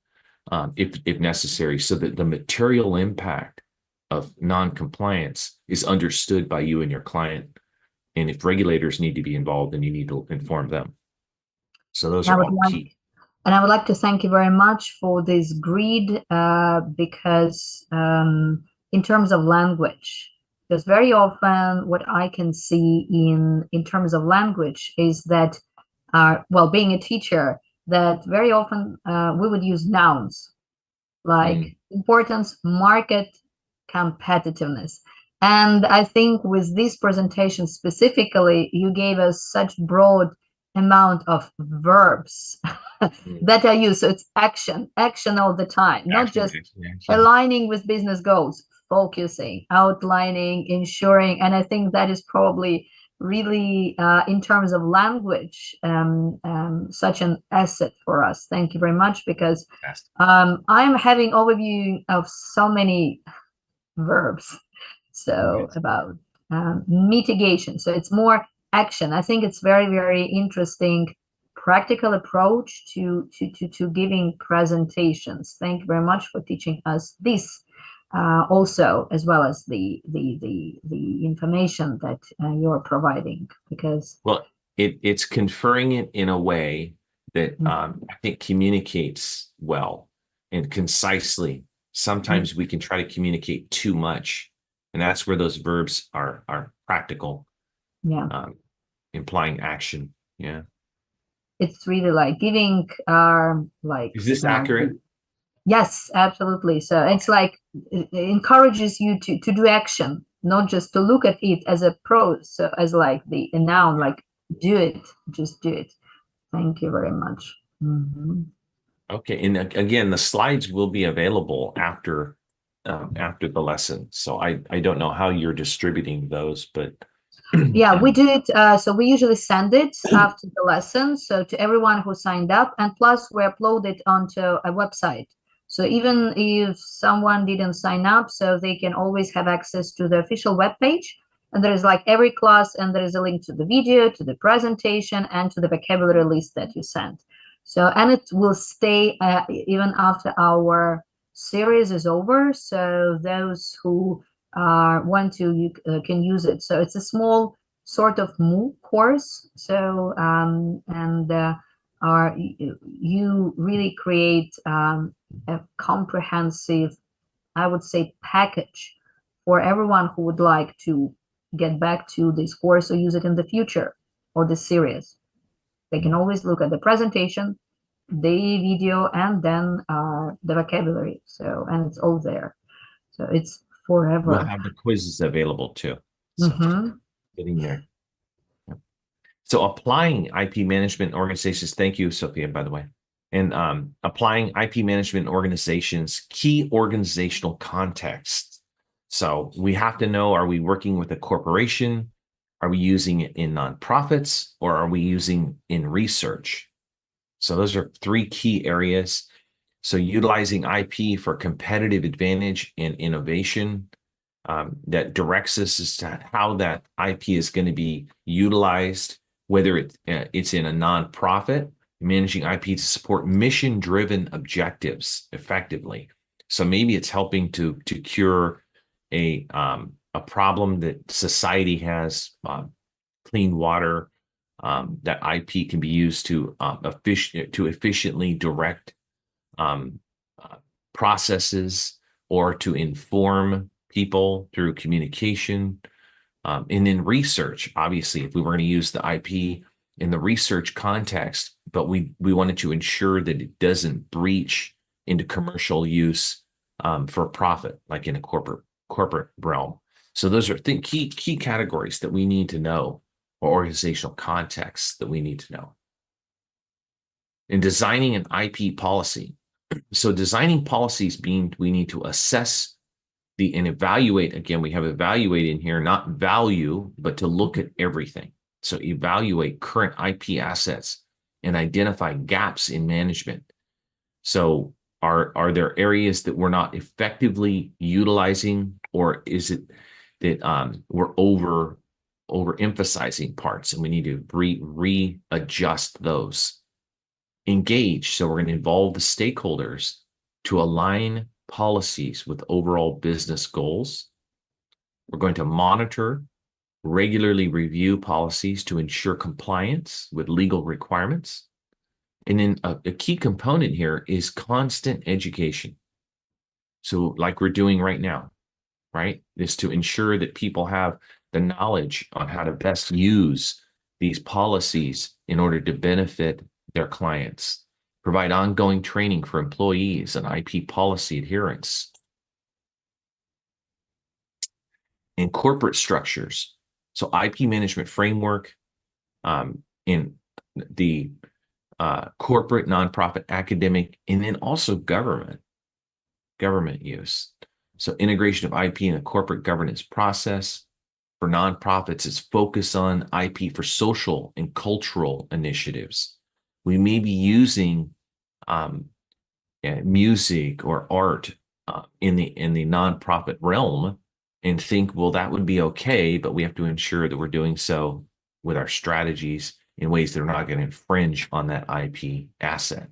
if necessary, so that the material impact of non-compliance is understood by you and your client. And if regulators need to be involved, then you need to inform them. So those I are would all like, key. and I would like to thank you very much for this grid, because in terms of language, because very often what I can see in terms of language is that, well, being a teacher, that very often we would use nouns like importance, market, competitiveness. And I think with this presentation specifically, you gave us such broad amount of verbs that are used. So it's action all the time, not just aligning with business goals, focusing, outlining, ensuring. And I think that is probably really, in terms of language, such an asset for us. Thank you very much, because I'm having overview of so many verbs. So about mitigation. So it's more action. I think it's very, very interesting practical approach to giving presentations. Thank you very much for teaching us this. Also, as well as the information that you're providing, because it's conferring it in a way that I think communicates well and concisely. Sometimes we can try to communicate too much, and that's where those verbs are practical, implying action. Yeah, it's really like giving like. Is this accurate? Yes, absolutely. So it's like it encourages you to do action, not just to look at it as a prose, so as like a noun, like do it, just do it. Thank you very much. Okay, and again, the slides will be available after the lesson. So I don't know how you're distributing those, but yeah, we do it. So we usually send it after the lesson, so to everyone who signed up, and plus we upload it onto a website. So even if someone didn't sign up, so they can always have access to the official webpage. And there is like every class, and there is a link to the video, to the presentation, and to the vocabulary list that you sent. So, and it will stay even after our series is over. So those who want to, you can use it. So it's a small sort of MOOC course. So, you really create a comprehensive, I would say, package for everyone who would like to get back to this course or use it in the future, or this series. They can always look at the presentation, the video, and then the vocabulary. So, and it's all there. So it's forever. We'll have the quizzes available too. So getting there. So applying IP management organizations, thank you, Sophia, by the way. And applying IP management organizations, key organizational context. So we have to know, are we working with a corporation? Are we using it in nonprofits, or are we using in research? So those are three key areas. So utilizing IP for competitive advantage and innovation, that directs us as to how that IP is going to be utilized, whether it's in a nonprofit, managing IP to support mission-driven objectives effectively. So maybe it's helping to cure a problem that society has, clean water, that IP can be used to efficiently direct um, uh, processes or to inform people through communication. And then research, obviously, if we were going to use the IP in the research context, but we wanted to ensure that it doesn't breach into commercial use for profit, like in a corporate realm. So those are key categories that we need to know, or organizational contexts that we need to know. In designing an IP policy, so designing policies mean we need to assess and evaluate. Again, we have evaluate in here, not value, but to look at everything. So evaluate current IP assets and identify gaps in management. So are there areas that we're not effectively utilizing, or is it that we're overemphasizing parts and we need to readjust those? Engage. So we're going to involve the stakeholders to align policies with overall business goals. We're going to monitor, regularly review policies to ensure compliance with legal requirements. And then a key component here is constant education. So like we're doing right now, right, is to ensure that people have the knowledge on how to best use these policies in order to benefit their clients. Provide ongoing training for employees on IP policy adherence. And corporate structures. So IP management framework in the corporate, nonprofit, academic, and then also government use. So integration of IP in the corporate governance process. For nonprofits, it's focus on IP for social and cultural initiatives. We may be using music or art in the nonprofit realm and think, well, that would be okay, but we have to ensure that we're doing so with our strategies in ways that are not going to infringe on that IP asset.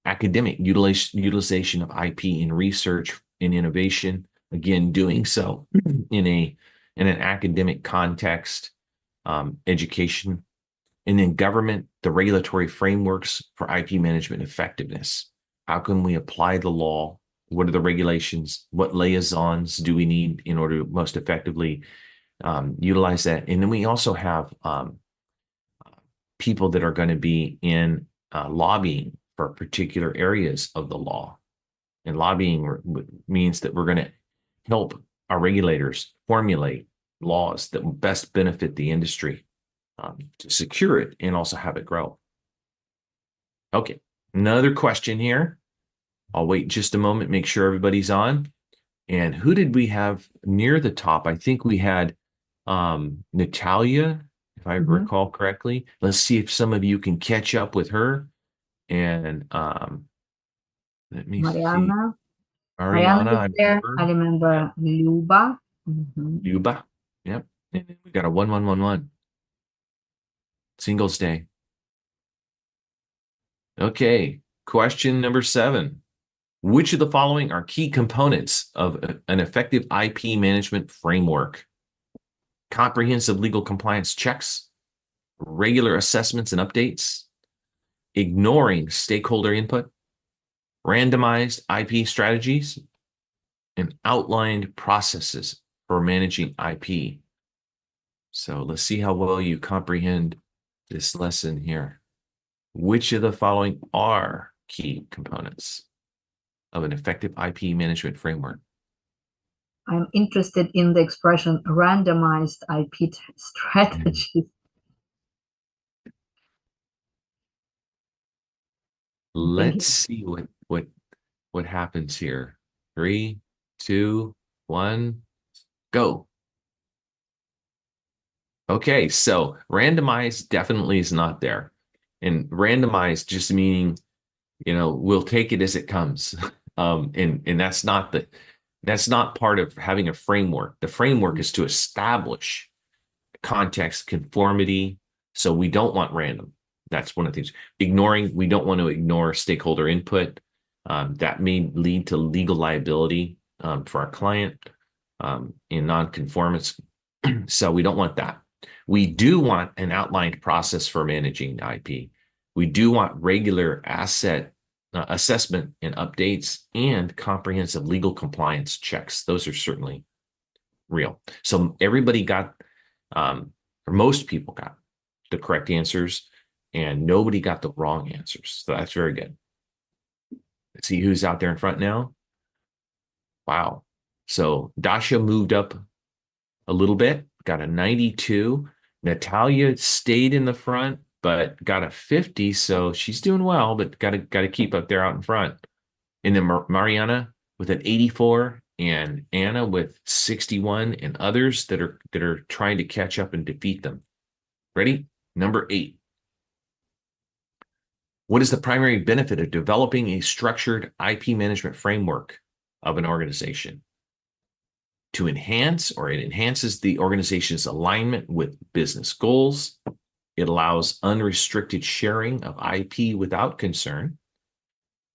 Academic utilization of IP in research and innovation, again, doing so in an academic context, education. And then government, the regulatory frameworks for IP management effectiveness. How can we apply the law? What are the regulations? What liaisons do we need in order to most effectively utilize that? And then we also have people that are going to be in lobbying for particular areas of the law. And lobbying means that we're going to help our regulators formulate laws that will best benefit the industry to secure it and also have it grow. Okay, another question here. I'll wait just a moment, make sure everybody's on. And who did we have near the top? I think we had Natalia, if I recall correctly. Let's see if some of you can catch up with her. And let me see. Mariana Ariana, is there. I remember Luba. Luba. Yep. And then we got a 1111. Singles Day. Okay. Question number 7. Which of the following are key components of an effective IP management framework? Comprehensive legal compliance checks, regular assessments and updates, ignoring stakeholder input, randomized IP strategies, and outlined processes for managing IP. So let's see how well you comprehend this lesson here. Which of the following are key components of an effective IP management framework? I'm interested in the expression randomized IP strategies. Let's see what happens here. 3, 2, 1, go. Okay, so randomized definitely is not there. And randomized just meaning, we'll take it as it comes. And that's not part of having a framework. The framework is to establish context conformity. So we don't want random. That's one of the things. Ignoring, we don't want to ignore stakeholder input. That may lead to legal liability for our client. in non-conformance. So we don't want that. We do want an outlined process for managing IP. We do want regular asset assessment and updates and comprehensive legal compliance checks. Those are certainly real. So everybody got, or most people got the correct answers, and nobody got the wrong answers. So that's very good. Let's see who's out there in front now. Wow. So Dasha moved up a little bit, got a 92. Natalia stayed in the front, but got a 50. So she's doing well, but got to keep up there out in front. And then Mariana with an 84, and Anna with 61, and others that are trying to catch up and defeat them. Ready? Number 8. What is the primary benefit of developing a structured IP management framework of an organization? To enhance, or it enhances the organization's alignment with business goals. It allows unrestricted sharing of IP without concern.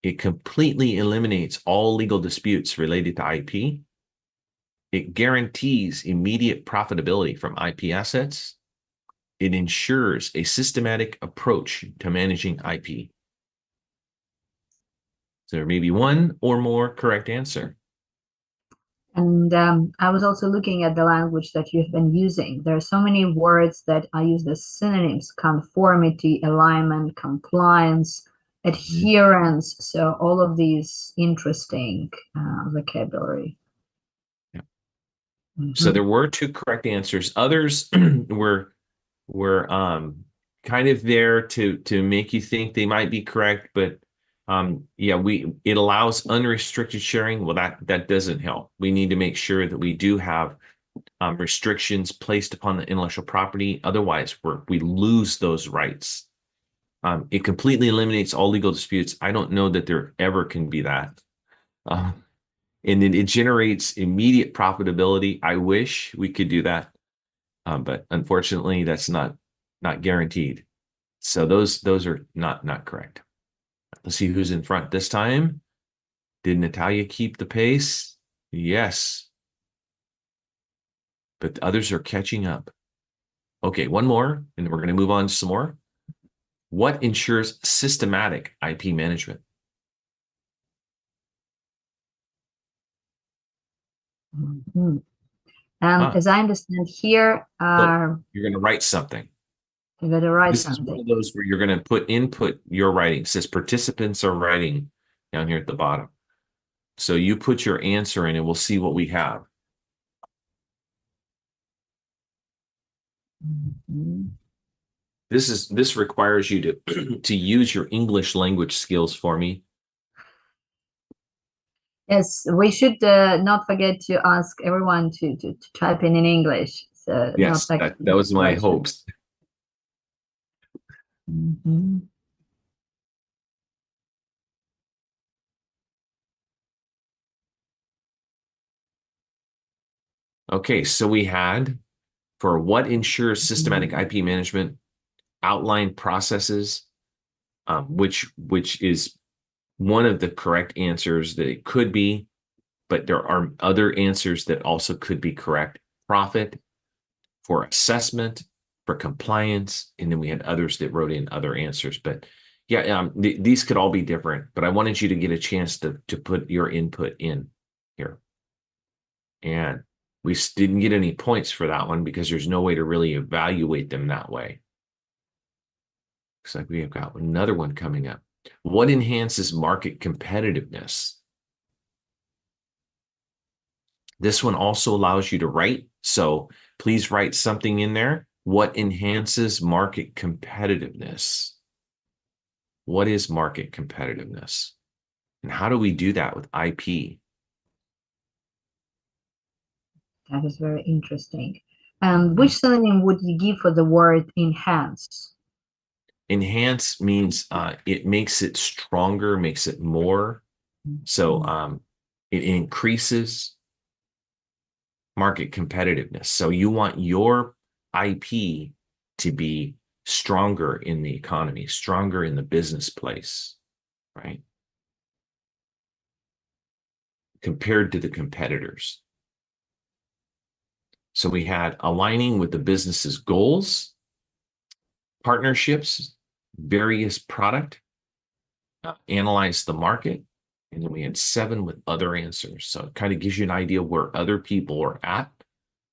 It completely eliminates all legal disputes related to IP. It guarantees immediate profitability from IP assets. It ensures a systematic approach to managing IP. So there may be one or more correct answer. And I was also looking at the language that you've been using. There are so many words that I use as synonyms: conformity, alignment, compliance, adherence. So all of these interesting vocabulary. Yeah. So there were 2 correct answers. Others were kind of there to make you think they might be correct, but yeah, it allows unrestricted sharing. Well, that doesn't help. We need to make sure that we do have restrictions placed upon the intellectual property. Otherwise, we lose those rights. It completely eliminates all legal disputes. I don't know that there ever can be that. And then it generates immediate profitability. I wish we could do that, but unfortunately, that's not guaranteed. So those are not correct. Let's see who's in front this time. Did Natalia keep the pace? Yes. But the others are catching up. Okay, one more, and then we're going to move on to some more. What ensures systematic IP management? As I understand here, So you're going to write something. you got to write This something. is one of those where you're going to input your writing. It says participants are writing down here at the bottom. So you put your answer in and we'll see what we have. This requires you to use your English language skills for me. Yes, we should not forget to ask everyone to type in English. So Yes, not like that was my hopes. Okay, so we had, for what ensures systematic IP management, outline processes, which is one of the correct answers that it could be, but there are other answers that also could be correct. Profit, for assessment, for compliance, and then we had others that wrote in other answers. But yeah, these could all be different, but I wanted you to get a chance to put your input in here. And we didn't get any points for that one because there's no way to really evaluate them that way. Looks like we have got another one coming up. What enhances market competitiveness? This one also allows you to write. So please write something in there. What enhances market competitiveness? What is market competitiveness? And how do we do that with IP? That is very interesting. Which synonym would you give for the word enhance? Enhance means it makes it stronger, makes it more. So it increases market competitiveness. So you want your IP to be stronger in the economy, stronger in the business place, right? Compared to the competitors. So we had aligning with the business's goals, partnerships, various product, analyze the market, and then we had 7 with other answers. So it kind of gives you an idea where other people are at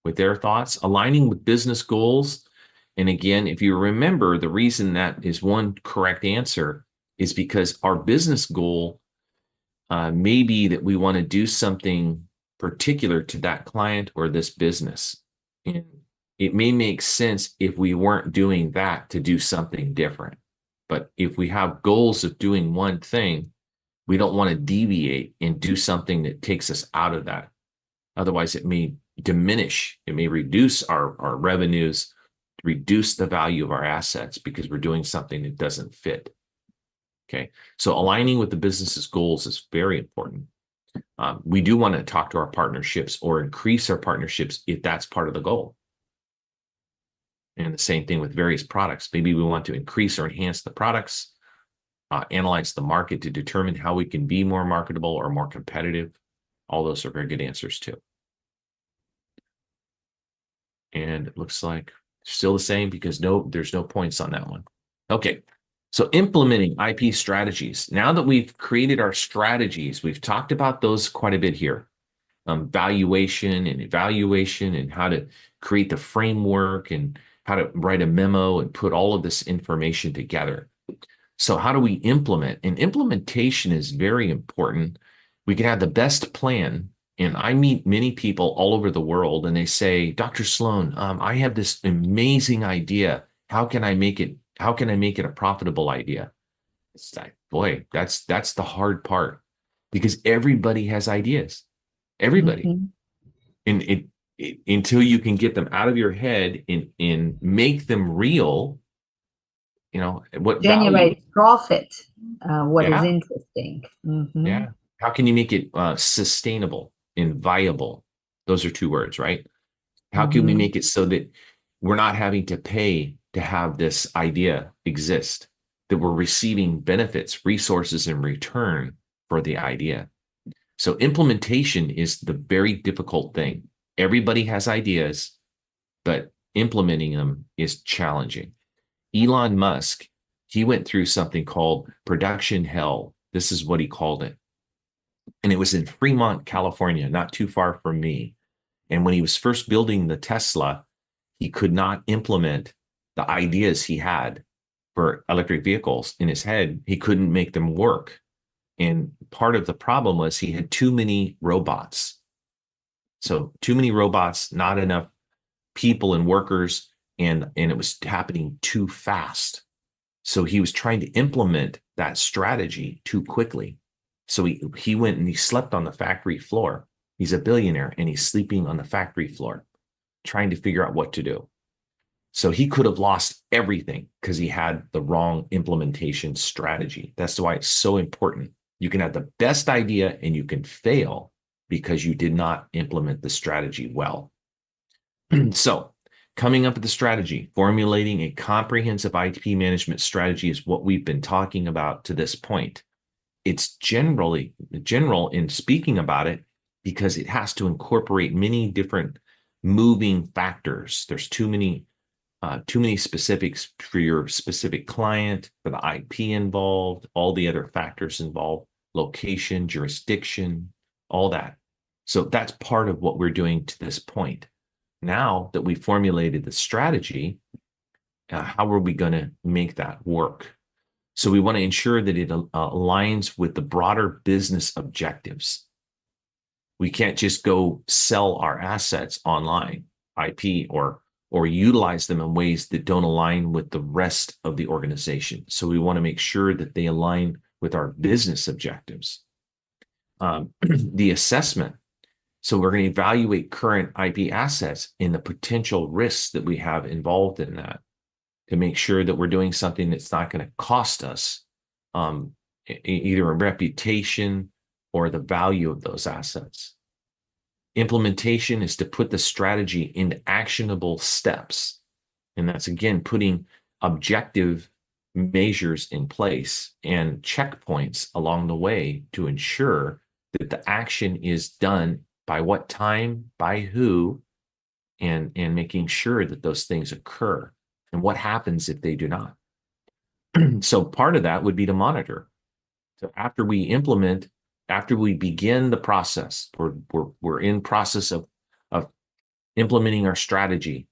with their thoughts, aligning with business goals. And again, if you remember, the reason that is one correct answer is because our business goal may be that we want to do something particular to that client or this business. And it may make sense if we weren't doing that to do something different. But if we have goals of doing one thing, we don't want to deviate and do something that takes us out of that. Otherwise, it may diminish, it may reduce our revenues, reduce the value of our assets because we're doing something that doesn't fit. Okay, so aligning with the business's goals is very important. We do want to talk to our partnerships or increase our partnerships if that's part of the goal. And the same thing with various products. Maybe we want to increase or enhance the products, analyze the market to determine how we can be more marketable or more competitive. All those are very good answers too. And it looks like still the same because there's no points on that one. Okay, so implementing IP strategies. Now that we've created our strategies, we've talked about those quite a bit here. Valuation and evaluation and how to create the framework and how to write a memo and put all of this information together. So how do we implement? And implementation is very important. We can have the best plan. And I meet many people all over the world and they say, Dr. Sloan, I have this amazing idea. How can I make it a profitable idea? It's like, boy, that's the hard part because everybody has ideas. Everybody. Mhm. And until you can get them out of your head and make them real, what value? Generate profit, what is Yeah. interesting. Yeah. How can you make it sustainable and viable? Those are 2 words, right? How can we make it so that we're not having to pay to have this idea exist, that we're receiving benefits, resources in return for the idea? So implementation is the very difficult thing. Everybody has ideas, but implementing them is challenging. Elon Musk, he went through something called production hell. This is what he called it. And it was in Fremont, California, not too far from me. And when he was first building the Tesla, he could not implement the ideas he had for electric vehicles in his head. He couldn't make them work. And part of the problem was he had too many robots. So too many robots, not enough people and workers, and it was happening too fast. So he was trying to implement that strategy too quickly. So he went and he slept on the factory floor. He's a billionaire and he's sleeping on the factory floor, trying to figure out what to do. So he could have lost everything because he had the wrong implementation strategy. That's why it's so important. You can have the best idea and you can fail because you did not implement the strategy well. So coming up with the strategy, formulating a comprehensive IP management strategy is what we've been talking about to this point. It's general in speaking about it because it has to incorporate many different moving factors. There's too many specifics for your specific client, for the IP involved, all the other factors involved, location, jurisdiction, all that. So that's part of what we're doing to this point. Now that we formulated the strategy, how are we going to make that work? So we want to ensure that it aligns with the broader business objectives. We can't just go sell our assets online, IP, or utilize them in ways that don't align with the rest of the organization. So we want to make sure that they align with our business objectives. The assessment. So we're going to evaluate current IP assets and the potential risks that we have involved in that to make sure that we're doing something that's not going to cost us either a reputation or the value of those assets. Implementation is to put the strategy into actionable steps. And that's, again, putting objective measures in place and checkpoints along the way to ensure that the action is done by what time, by who, and making sure that those things occur. And what happens if they do not? So part of that would be to monitor. So after we implement, after we begin the process, we're in process of implementing our strategy,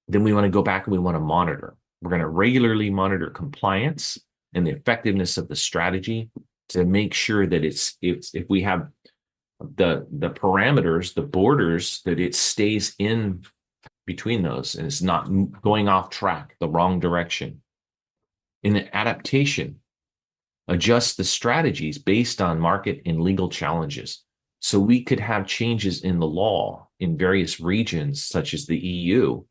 then we want to go back and we want to monitor. We're going to regularly monitor compliance and the effectiveness of the strategy to make sure that it's if we have the parameters, the borders, that it stays in between those and it's not going off track the wrong direction. In the adaptation, adjust the strategies based on market and legal challenges. So we could have changes in the law in various regions, such as the EU,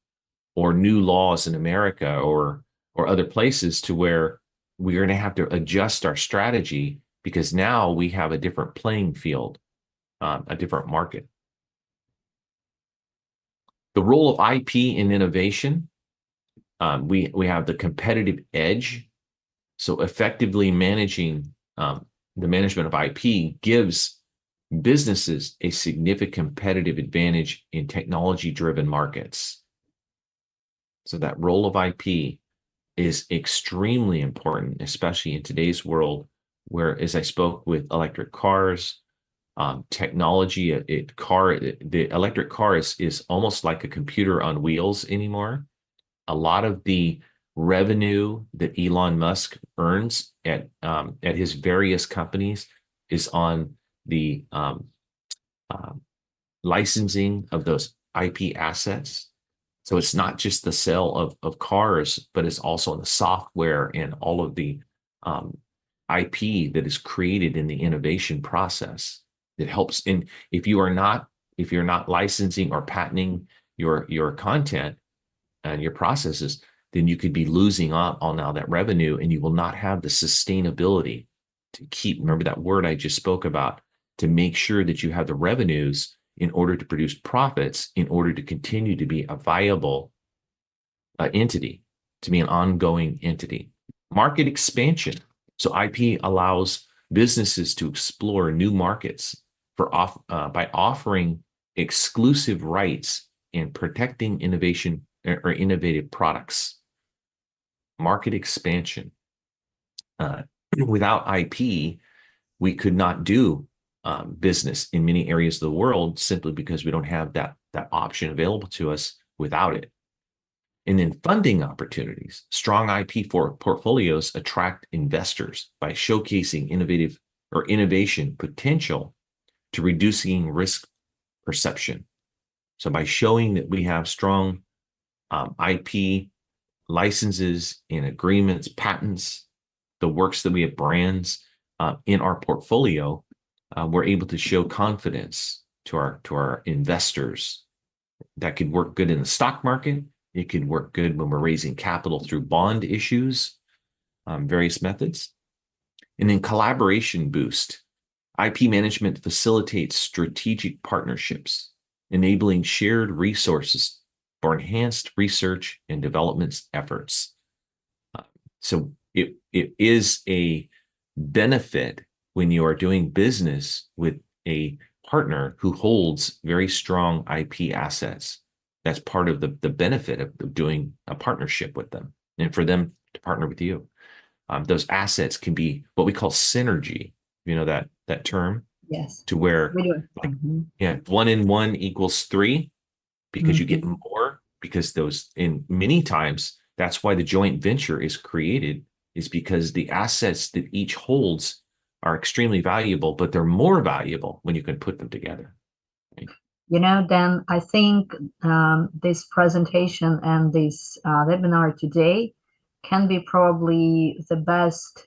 or new laws in America or other places, to where we're going to have to adjust our strategy because now we have a different playing field, a different market. The role of IP in innovation, we have the competitive edge. So effectively managing the management of IP gives businesses a significant competitive advantage in technology-driven markets. So that role of IP is extremely important, especially in today's world, where, as I spoke with electric cars, technology, the electric car is almost like a computer on wheels anymore. A lot of the revenue that Elon Musk earns at his various companies is on the licensing of those IP assets. So it's not just the sale of cars, but it's also the software and all of the IP that is created in the innovation process that helps. And if you're not licensing or patenting your content and your processes, then you could be losing out on all that revenue, and you will not have the sustainability to keep. Remember that word I just spoke about, to make sure that you have the revenues in order to produce profits, in order to continue to be a viable entity, to be an ongoing entity. Market expansion. So IP allows businesses to explore new markets by offering exclusive rights and protecting innovation or innovative products. Market expansion. Without IP, we could not do business in many areas of the world, simply because we don't have that option available to us without it. And then funding opportunities. Strong IP portfolios attract investors by showcasing innovation potential to reducing risk perception. So by showing that we have strong IP licenses and agreements, patents, the works that we have, brands in our portfolio, we're able to show confidence to our investors. That could work good in the stock market. It could work good when we're raising capital through bond issues, various methods. And then collaboration boost. IP management facilitates strategic partnerships, enabling shared resources for enhanced research and development efforts. So it is a benefit when you are doing business with a partner who holds very strong IP assets. That's part of the benefit of doing a partnership with them, and for them to partner with you. Those assets can be what we call synergy. You know that term? Yes. To where, We do. like, yeah, 1 and 1 equals 3, because you get more, because those, in many times, that's why the joint venture is created, is because the assets that each holds are extremely valuable, but they're more valuable when you can put them together. Right? You know, Dan, I think this presentation and this webinar today can be probably the best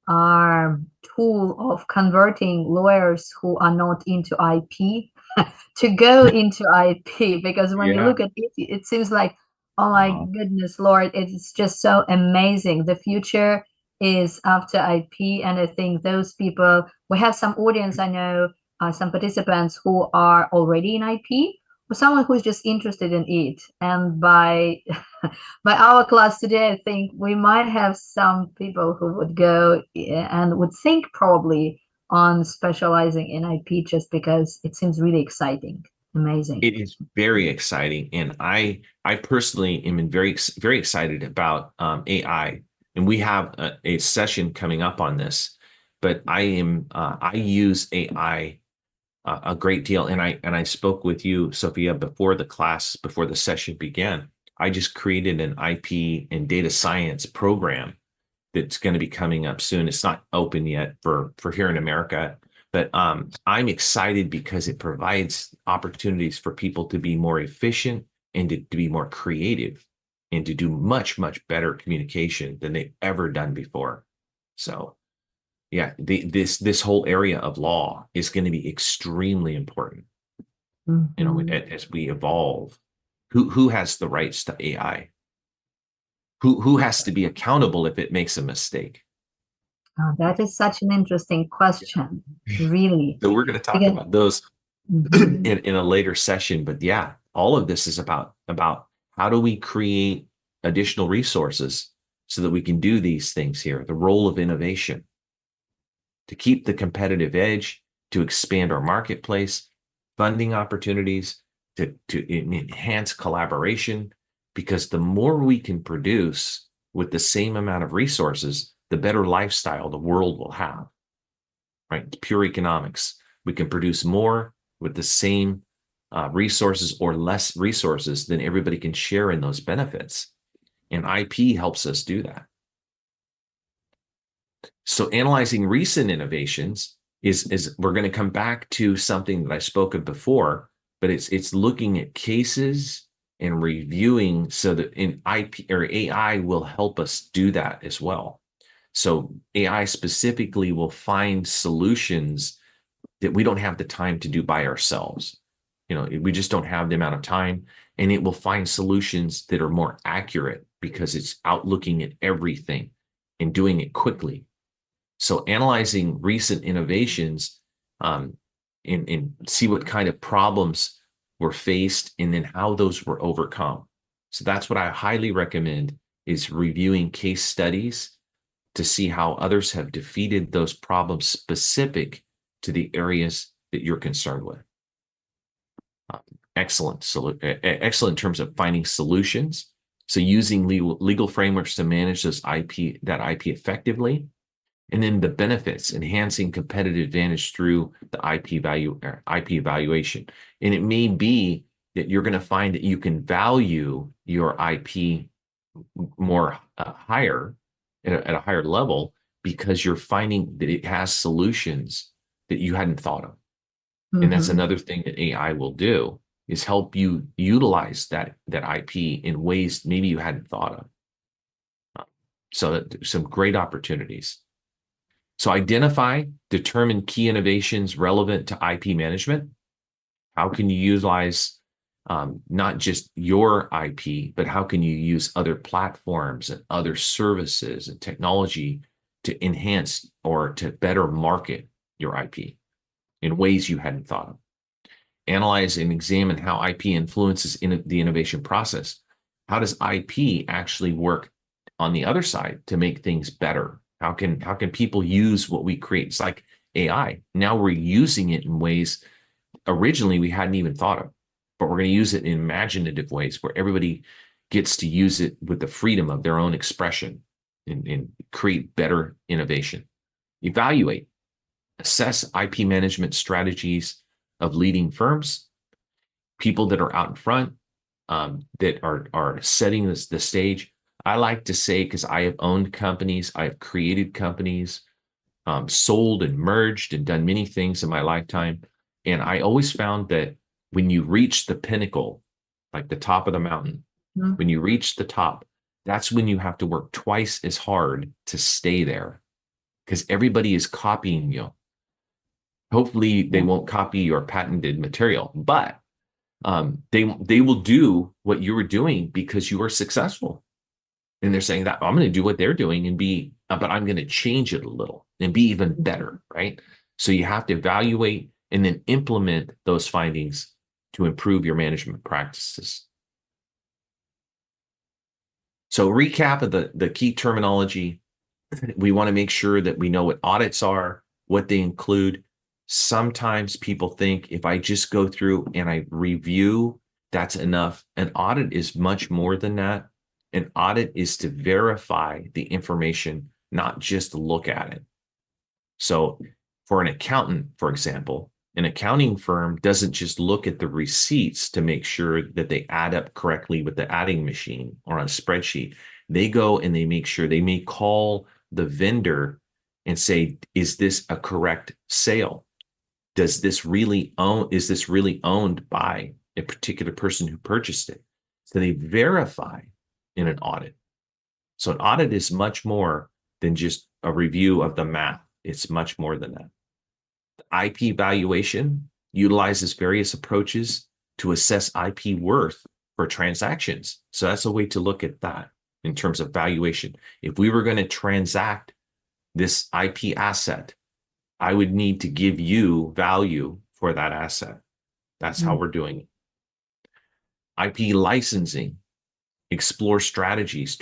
tool of converting lawyers who are not into IP to go into IP, because when you look at it, it seems like, oh my goodness, Lord, it's just so amazing. The future is after IP, and I think those people, we have some audience, I know some participants who are already in IP, or someone who's just interested in it. And by by our class today, I think we might have some people who would go and would think probably on specializing in IP, just because it seems really exciting. Amazing. It is very exciting, and I personally am very excited about AI. And we have a session coming up on this. But I use AI a great deal, and I spoke with you, Sophia, before the session began. I just created an IP and data science program that's going to be coming up soon. It's not open yet for here in America, but I'm excited because it provides opportunities for people to be more efficient and to be more creative and to do much better communication than they've ever done before. So yeah, this whole area of law is going to be extremely important. You know, Mhm. as we evolve, who has the rights to AI? Who has to be accountable if it makes a mistake? Oh, that is such an interesting question, really. So we're going to talk Because, about those mhm, in a later session. But yeah, all of this is about how do we create additional resources so that we can do these things here. The role of innovation to keep the competitive edge, to expand our marketplace, funding opportunities, to enhance collaboration, because the more we can produce with the same amount of resources, the better lifestyle the world will have, right? It's pure economics. We can produce more with the same resources or less resources than everybody can share in those benefits. And IP helps us do that. So analyzing recent innovations is we're going to come back to something that I spoke of before, but it's looking at cases and reviewing so that in IP or AI will help us do that as well. So AI specifically will find solutions that we don't have the time to do by ourselves. You know, we just don't have the amount of time, and it will find solutions that are more accurate because it's out looking at everything and doing it quickly. So analyzing recent innovations and see what kind of problems were faced and then how those were overcome. So that's what I highly recommend is reviewing case studies to see how others have defeated those problems specific to the areas that you're concerned with. Um, excellent in terms of finding solutions. So using legal frameworks to manage that IP effectively, and then the benefits, enhancing competitive advantage through the IP evaluation. And it may be that you're going to find that you can value your IP more higher at a higher level because you're finding that it has solutions that you hadn't thought of. And that's mhm. another thing that AI will do is help you utilize that IP in ways maybe you hadn't thought of. So that some great opportunities. So identify, determine key innovations relevant to IP management. How can you utilize not just your IP, but how can you use other platforms and other services and technology to enhance or to better market your IP in ways you hadn't thought of? Analyze and examine how IP influences in the innovation process. How does IP actually work on the other side to make things better? How can people use what we create? It's like AI. Now we're using it in ways originally we hadn't even thought of, but we're going to use it in imaginative ways where everybody gets to use it with the freedom of their own expression and create better innovation. Evaluate, assess IP management strategies of leading firms, people that are out in front, that are setting the stage. I like to say, because I have owned companies, I have created companies, sold and merged and done many things in my lifetime. And I always found that when you reach the pinnacle, like the top of the mountain, Mhm. when you reach the top, that's when you have to work twice as hard to stay there because everybody is copying you. Hopefully, they Yeah. won't copy your patented material, but they will do what you were doing because you were successful. And they're saying that I'm going to do what they're doing and but I'm going to change it a little and be even better, right? So you have to evaluate and then implement those findings to improve your management practices. So recap of the key terminology. We want to make sure that we know what audits are, what they include. Sometimes people think if I just go through and I review, that's enough. An audit is much more than that. An audit is to verify the information, not just look at it. So for an accountant, for example, an accounting firm doesn't just look at the receipts to make sure that they add up correctly with the adding machine or on a spreadsheet. They go and they make sure they may call the vendor and say, is this a correct sale? Is this really owned by a particular person who purchased it? So they verify in an audit. So an audit is much more than just a review of the math. It's much more than that. IP valuation utilizes various approaches to assess IP worth for transactions. So that's a way to look at that in terms of valuation. If we were going to transact this IP asset, I would need to give you value for that asset. That's how we're doing it. IP licensing, explore strategies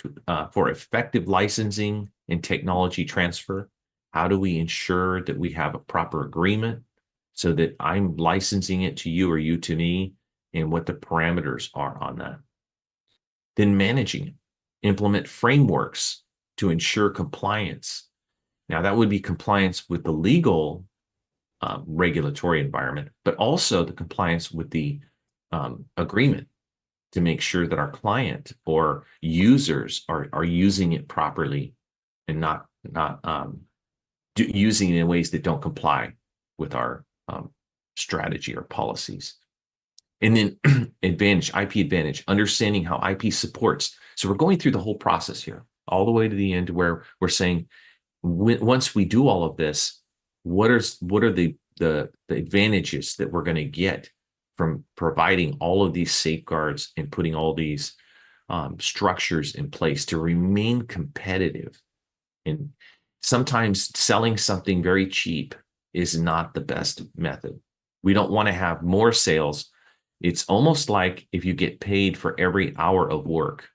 for effective licensing and technology transfer. How do we ensure that we have a proper agreement so that I'm licensing it to you or you to me, and what the parameters are on that? Then managing it, implement frameworks to ensure compliance. Now, that would be compliance with the legal regulatory environment, but also the compliance with the agreement to make sure that our client or users are using it properly and not using it in ways that don't comply with our strategy or policies. And then IP advantage, understanding how IP supports. So we're going through the whole process here, all the way to the end where we're saying, once we do all of this, what are the advantages that we're going to get from providing all of these safeguards and putting all these structures in place to remain competitive? And sometimes selling something very cheap is not the best method. We don't want to have more sales. It's almost like if you get paid for every hour of work.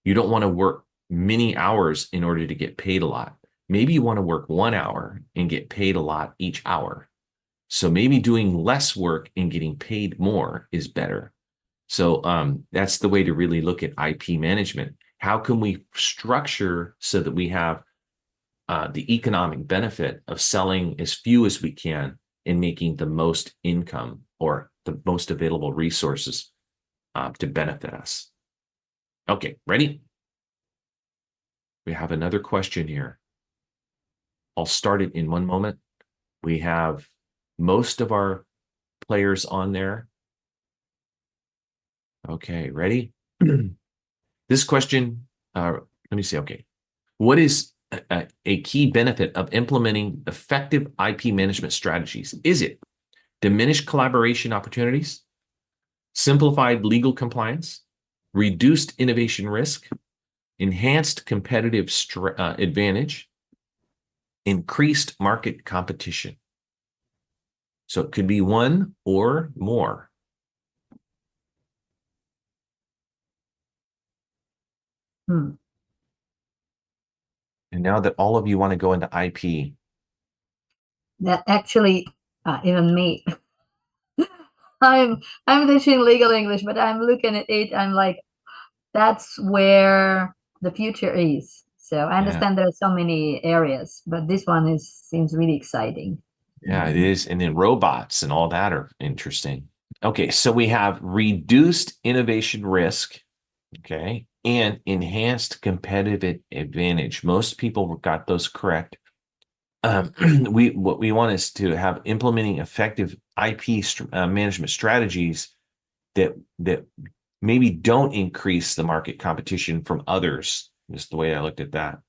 You don't want to work many hours in order to get paid a lot. Maybe you want to work 1 hour and get paid a lot each hour. So maybe doing less work and getting paid more is better. So that's the way to really look at IP management. How can we structure so that we have the economic benefit of selling as few as we can and making the most income or the most available resources to benefit us? Okay, ready? We have another question here. I'll start it in one moment. We have most of our players on there. Okay, ready? This question, let me see. Okay. What is a key benefit of implementing effective IP management strategies? Is it diminished collaboration opportunities, simplified legal compliance, reduced innovation risk, enhanced competitive advantage, increased market competition? So it could be one or more. And now that all of you want to go into IP. That actually, even me, I'm teaching legal English, but I'm looking at it. I'm like, that's where the future is. So I understand there are so many areas, but this one seems really exciting. Yeah, it is. And then robots and all that are interesting. Okay, so we have reduced innovation risk, okay, and enhanced competitive advantage. Most people got those correct. What we want is to have implementing effective IP management strategies that maybe don't increase the market competition from others. Is the way I looked at that.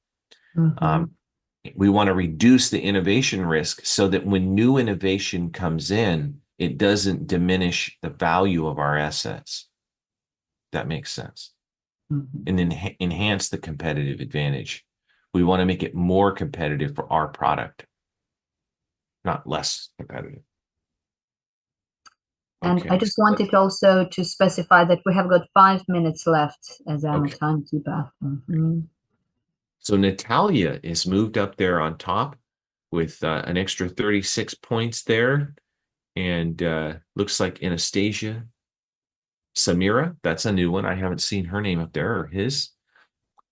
We want to reduce the innovation risk so that when new innovation comes in, it doesn't diminish the value of our assets. That makes sense. And then enhance the competitive advantage. We want to make it more competitive for our product, not less competitive. And okay, I just wanted also to specify that we have got 5 minutes left as I'm a timekeeper. So Natalia is moved up there on top. with an extra 36 points there. And looks like Anastasia Samira, that's a new one. I haven't seen her name up there or his.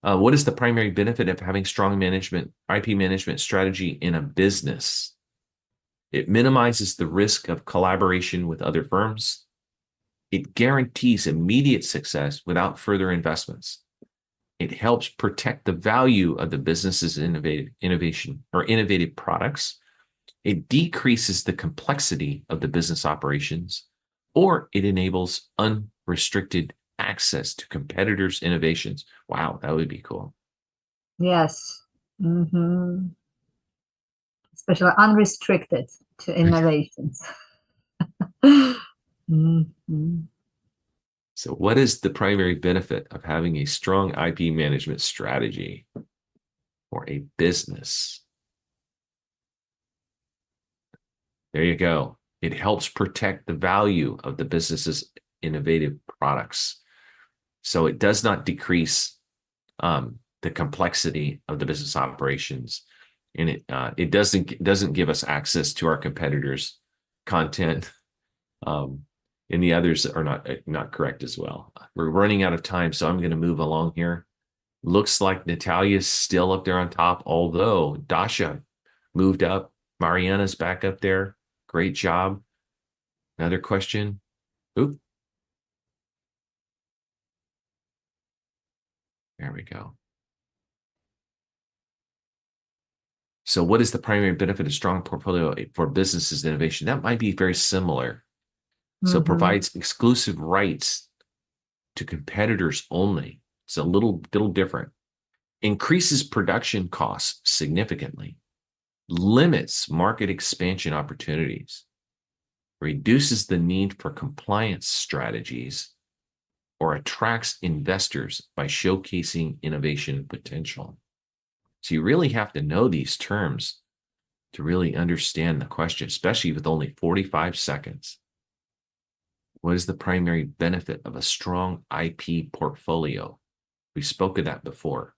What is the primary benefit of having strong IP management strategy in a business? It minimizes the risk of collaboration with other firms. It guarantees immediate success without further investments. It helps protect the value of the business's innovative products. It decreases the complexity of the business operations, or it enables unrestricted access to competitors' innovations. Wow, that would be cool. Yes. Mm-hmm. Especially unrestricted to innovations. Mm-hmm. So, what is the primary benefit of having a strong IP management strategy for a business? There you go. It helps protect the value of the business's innovative products. So it does not decrease the complexity of the business operations, and it doesn't give us access to our competitors' content, and the others are not correct as well. We're running out of time, so I'm going to move along here. Looks like Natalia's still up there on top, although Dasha moved up. Mariana's back up there. Great job. Another question. Oop. There we go. So what is the primary benefit of strong portfolio for businesses innovation? That might be very similar. So it provides exclusive rights to competitors only. It's a little different. Increases production costs significantly. Limits market expansion opportunities. Reduces the need for compliance strategies, or attracts investors by showcasing innovation potential. So you really have to know these terms to really understand the question, especially with only 45 seconds. What is the primary benefit of a strong IP portfolio? We spoke of that before.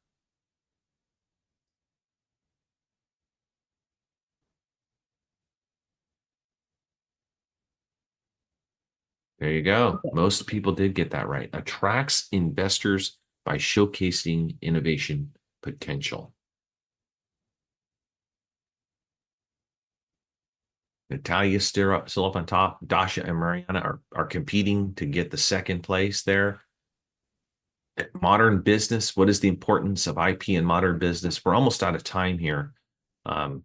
There you go. Okay. Most people did get that right. Attracts investors by showcasing innovation potential. Natalia's still up on top. Dasha and Mariana are competing to get the second place there. Modern business. What is the importance of IP in modern business? We're almost out of time here. What I'm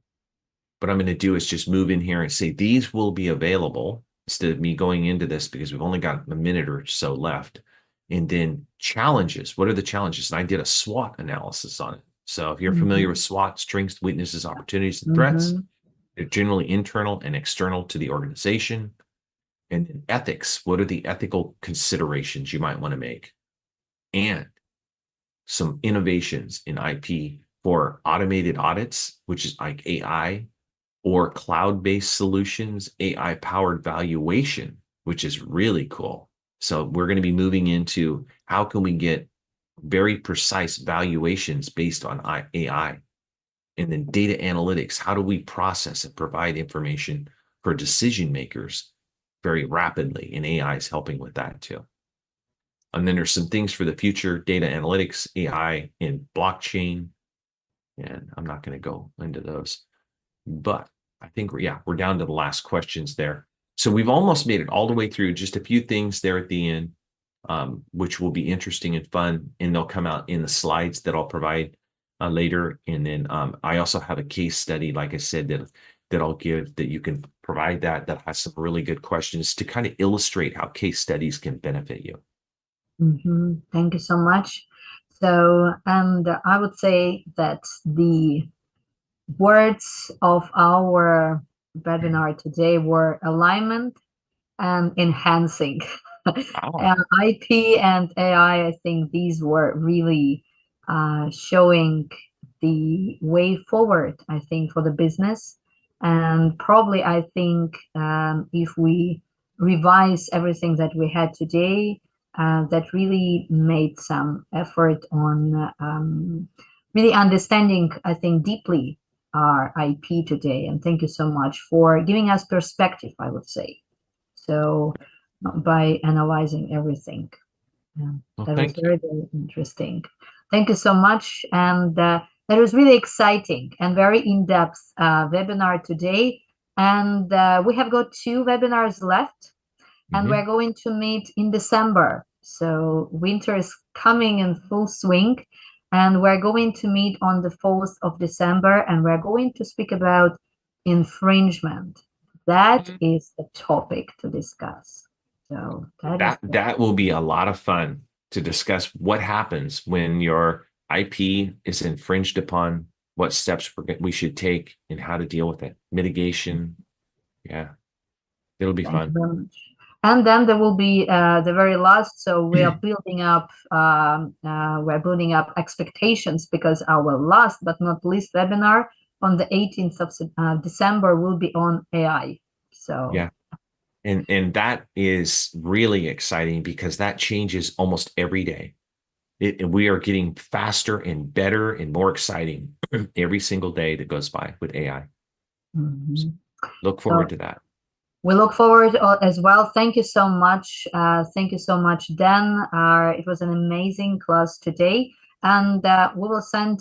going to do is just move in here and say these will be available instead of me going into this because we've only got a minute or so left. And then challenges. What are the challenges? And I did a SWOT analysis on it. So if you're familiar with SWOT, strengths, weaknesses, opportunities, and threats, they're generally internal and external to the organization. And then ethics. What are the ethical considerations you might want to make? And some innovations in IP for automated audits, which is like AI, or cloud-based solutions, AI-powered valuation, which is really cool. So we're going to be moving into how can we get very precise valuations based on AI? And then data analytics, how do we process and provide information for decision makers very rapidly? And AI is helping with that too. And then there's some things for the future, data analytics, AI, and blockchain. And I'm not going to go into those. But I think we're down to the last questions there. So we've almost made it all the way through. Just a few things there at the end, which will be interesting and fun. And they'll come out in the slides that I'll provide later. And then I also have a case study, like I said, that I'll give that you can provide that has some really good questions to kind of illustrate how case studies can benefit you. Thank you so much. So, and I would say that the words of our webinar today were alignment and enhancing. Wow. IP and AI, I think these were really showing the way forward, I think, for the business. And probably, I think if we revise everything that we had today, that really made some effort on really understanding, I think, deeply our IP today. And thank you so much for giving us perspective, I would say. So by analyzing everything. Yeah, Well, that was thank you. very, very interesting. Thank you so much. And that was really exciting and very in-depth webinar today. And we have got 2 webinars left, and we're going to meet in December. So winter is coming in full swing, and we're going to meet on the 4th of December, and we're going to speak about infringement. That is a topic to discuss. So That will be a lot of fun to discuss what happens when your IP is infringed upon, what steps we should take, and how to deal with it. Mitigation. Yeah, it'll be Thank you fun. very much. And then there will be the very last. So we are building up. We're building up expectations, because our last but not least webinar on the 18th of December will be on AI. So yeah, and that is really exciting because that changes almost every day. We are getting faster and better and more exciting every single day that goes by with AI. So look forward to that. We look forward as well. Thank you so much. Thank you so much, Dan. It was an amazing class today. And we will send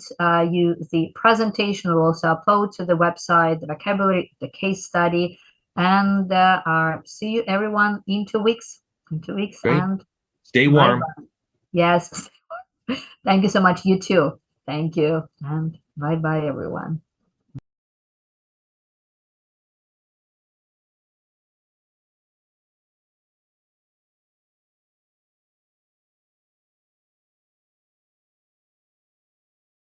you the presentation. We'll also upload to the website the vocabulary, the case study. And see you, everyone, in 2 weeks. In 2 weeks. Great. And Stay warm. bye-bye. Yes. Thank you so much. You too. Thank you. And bye-bye, everyone.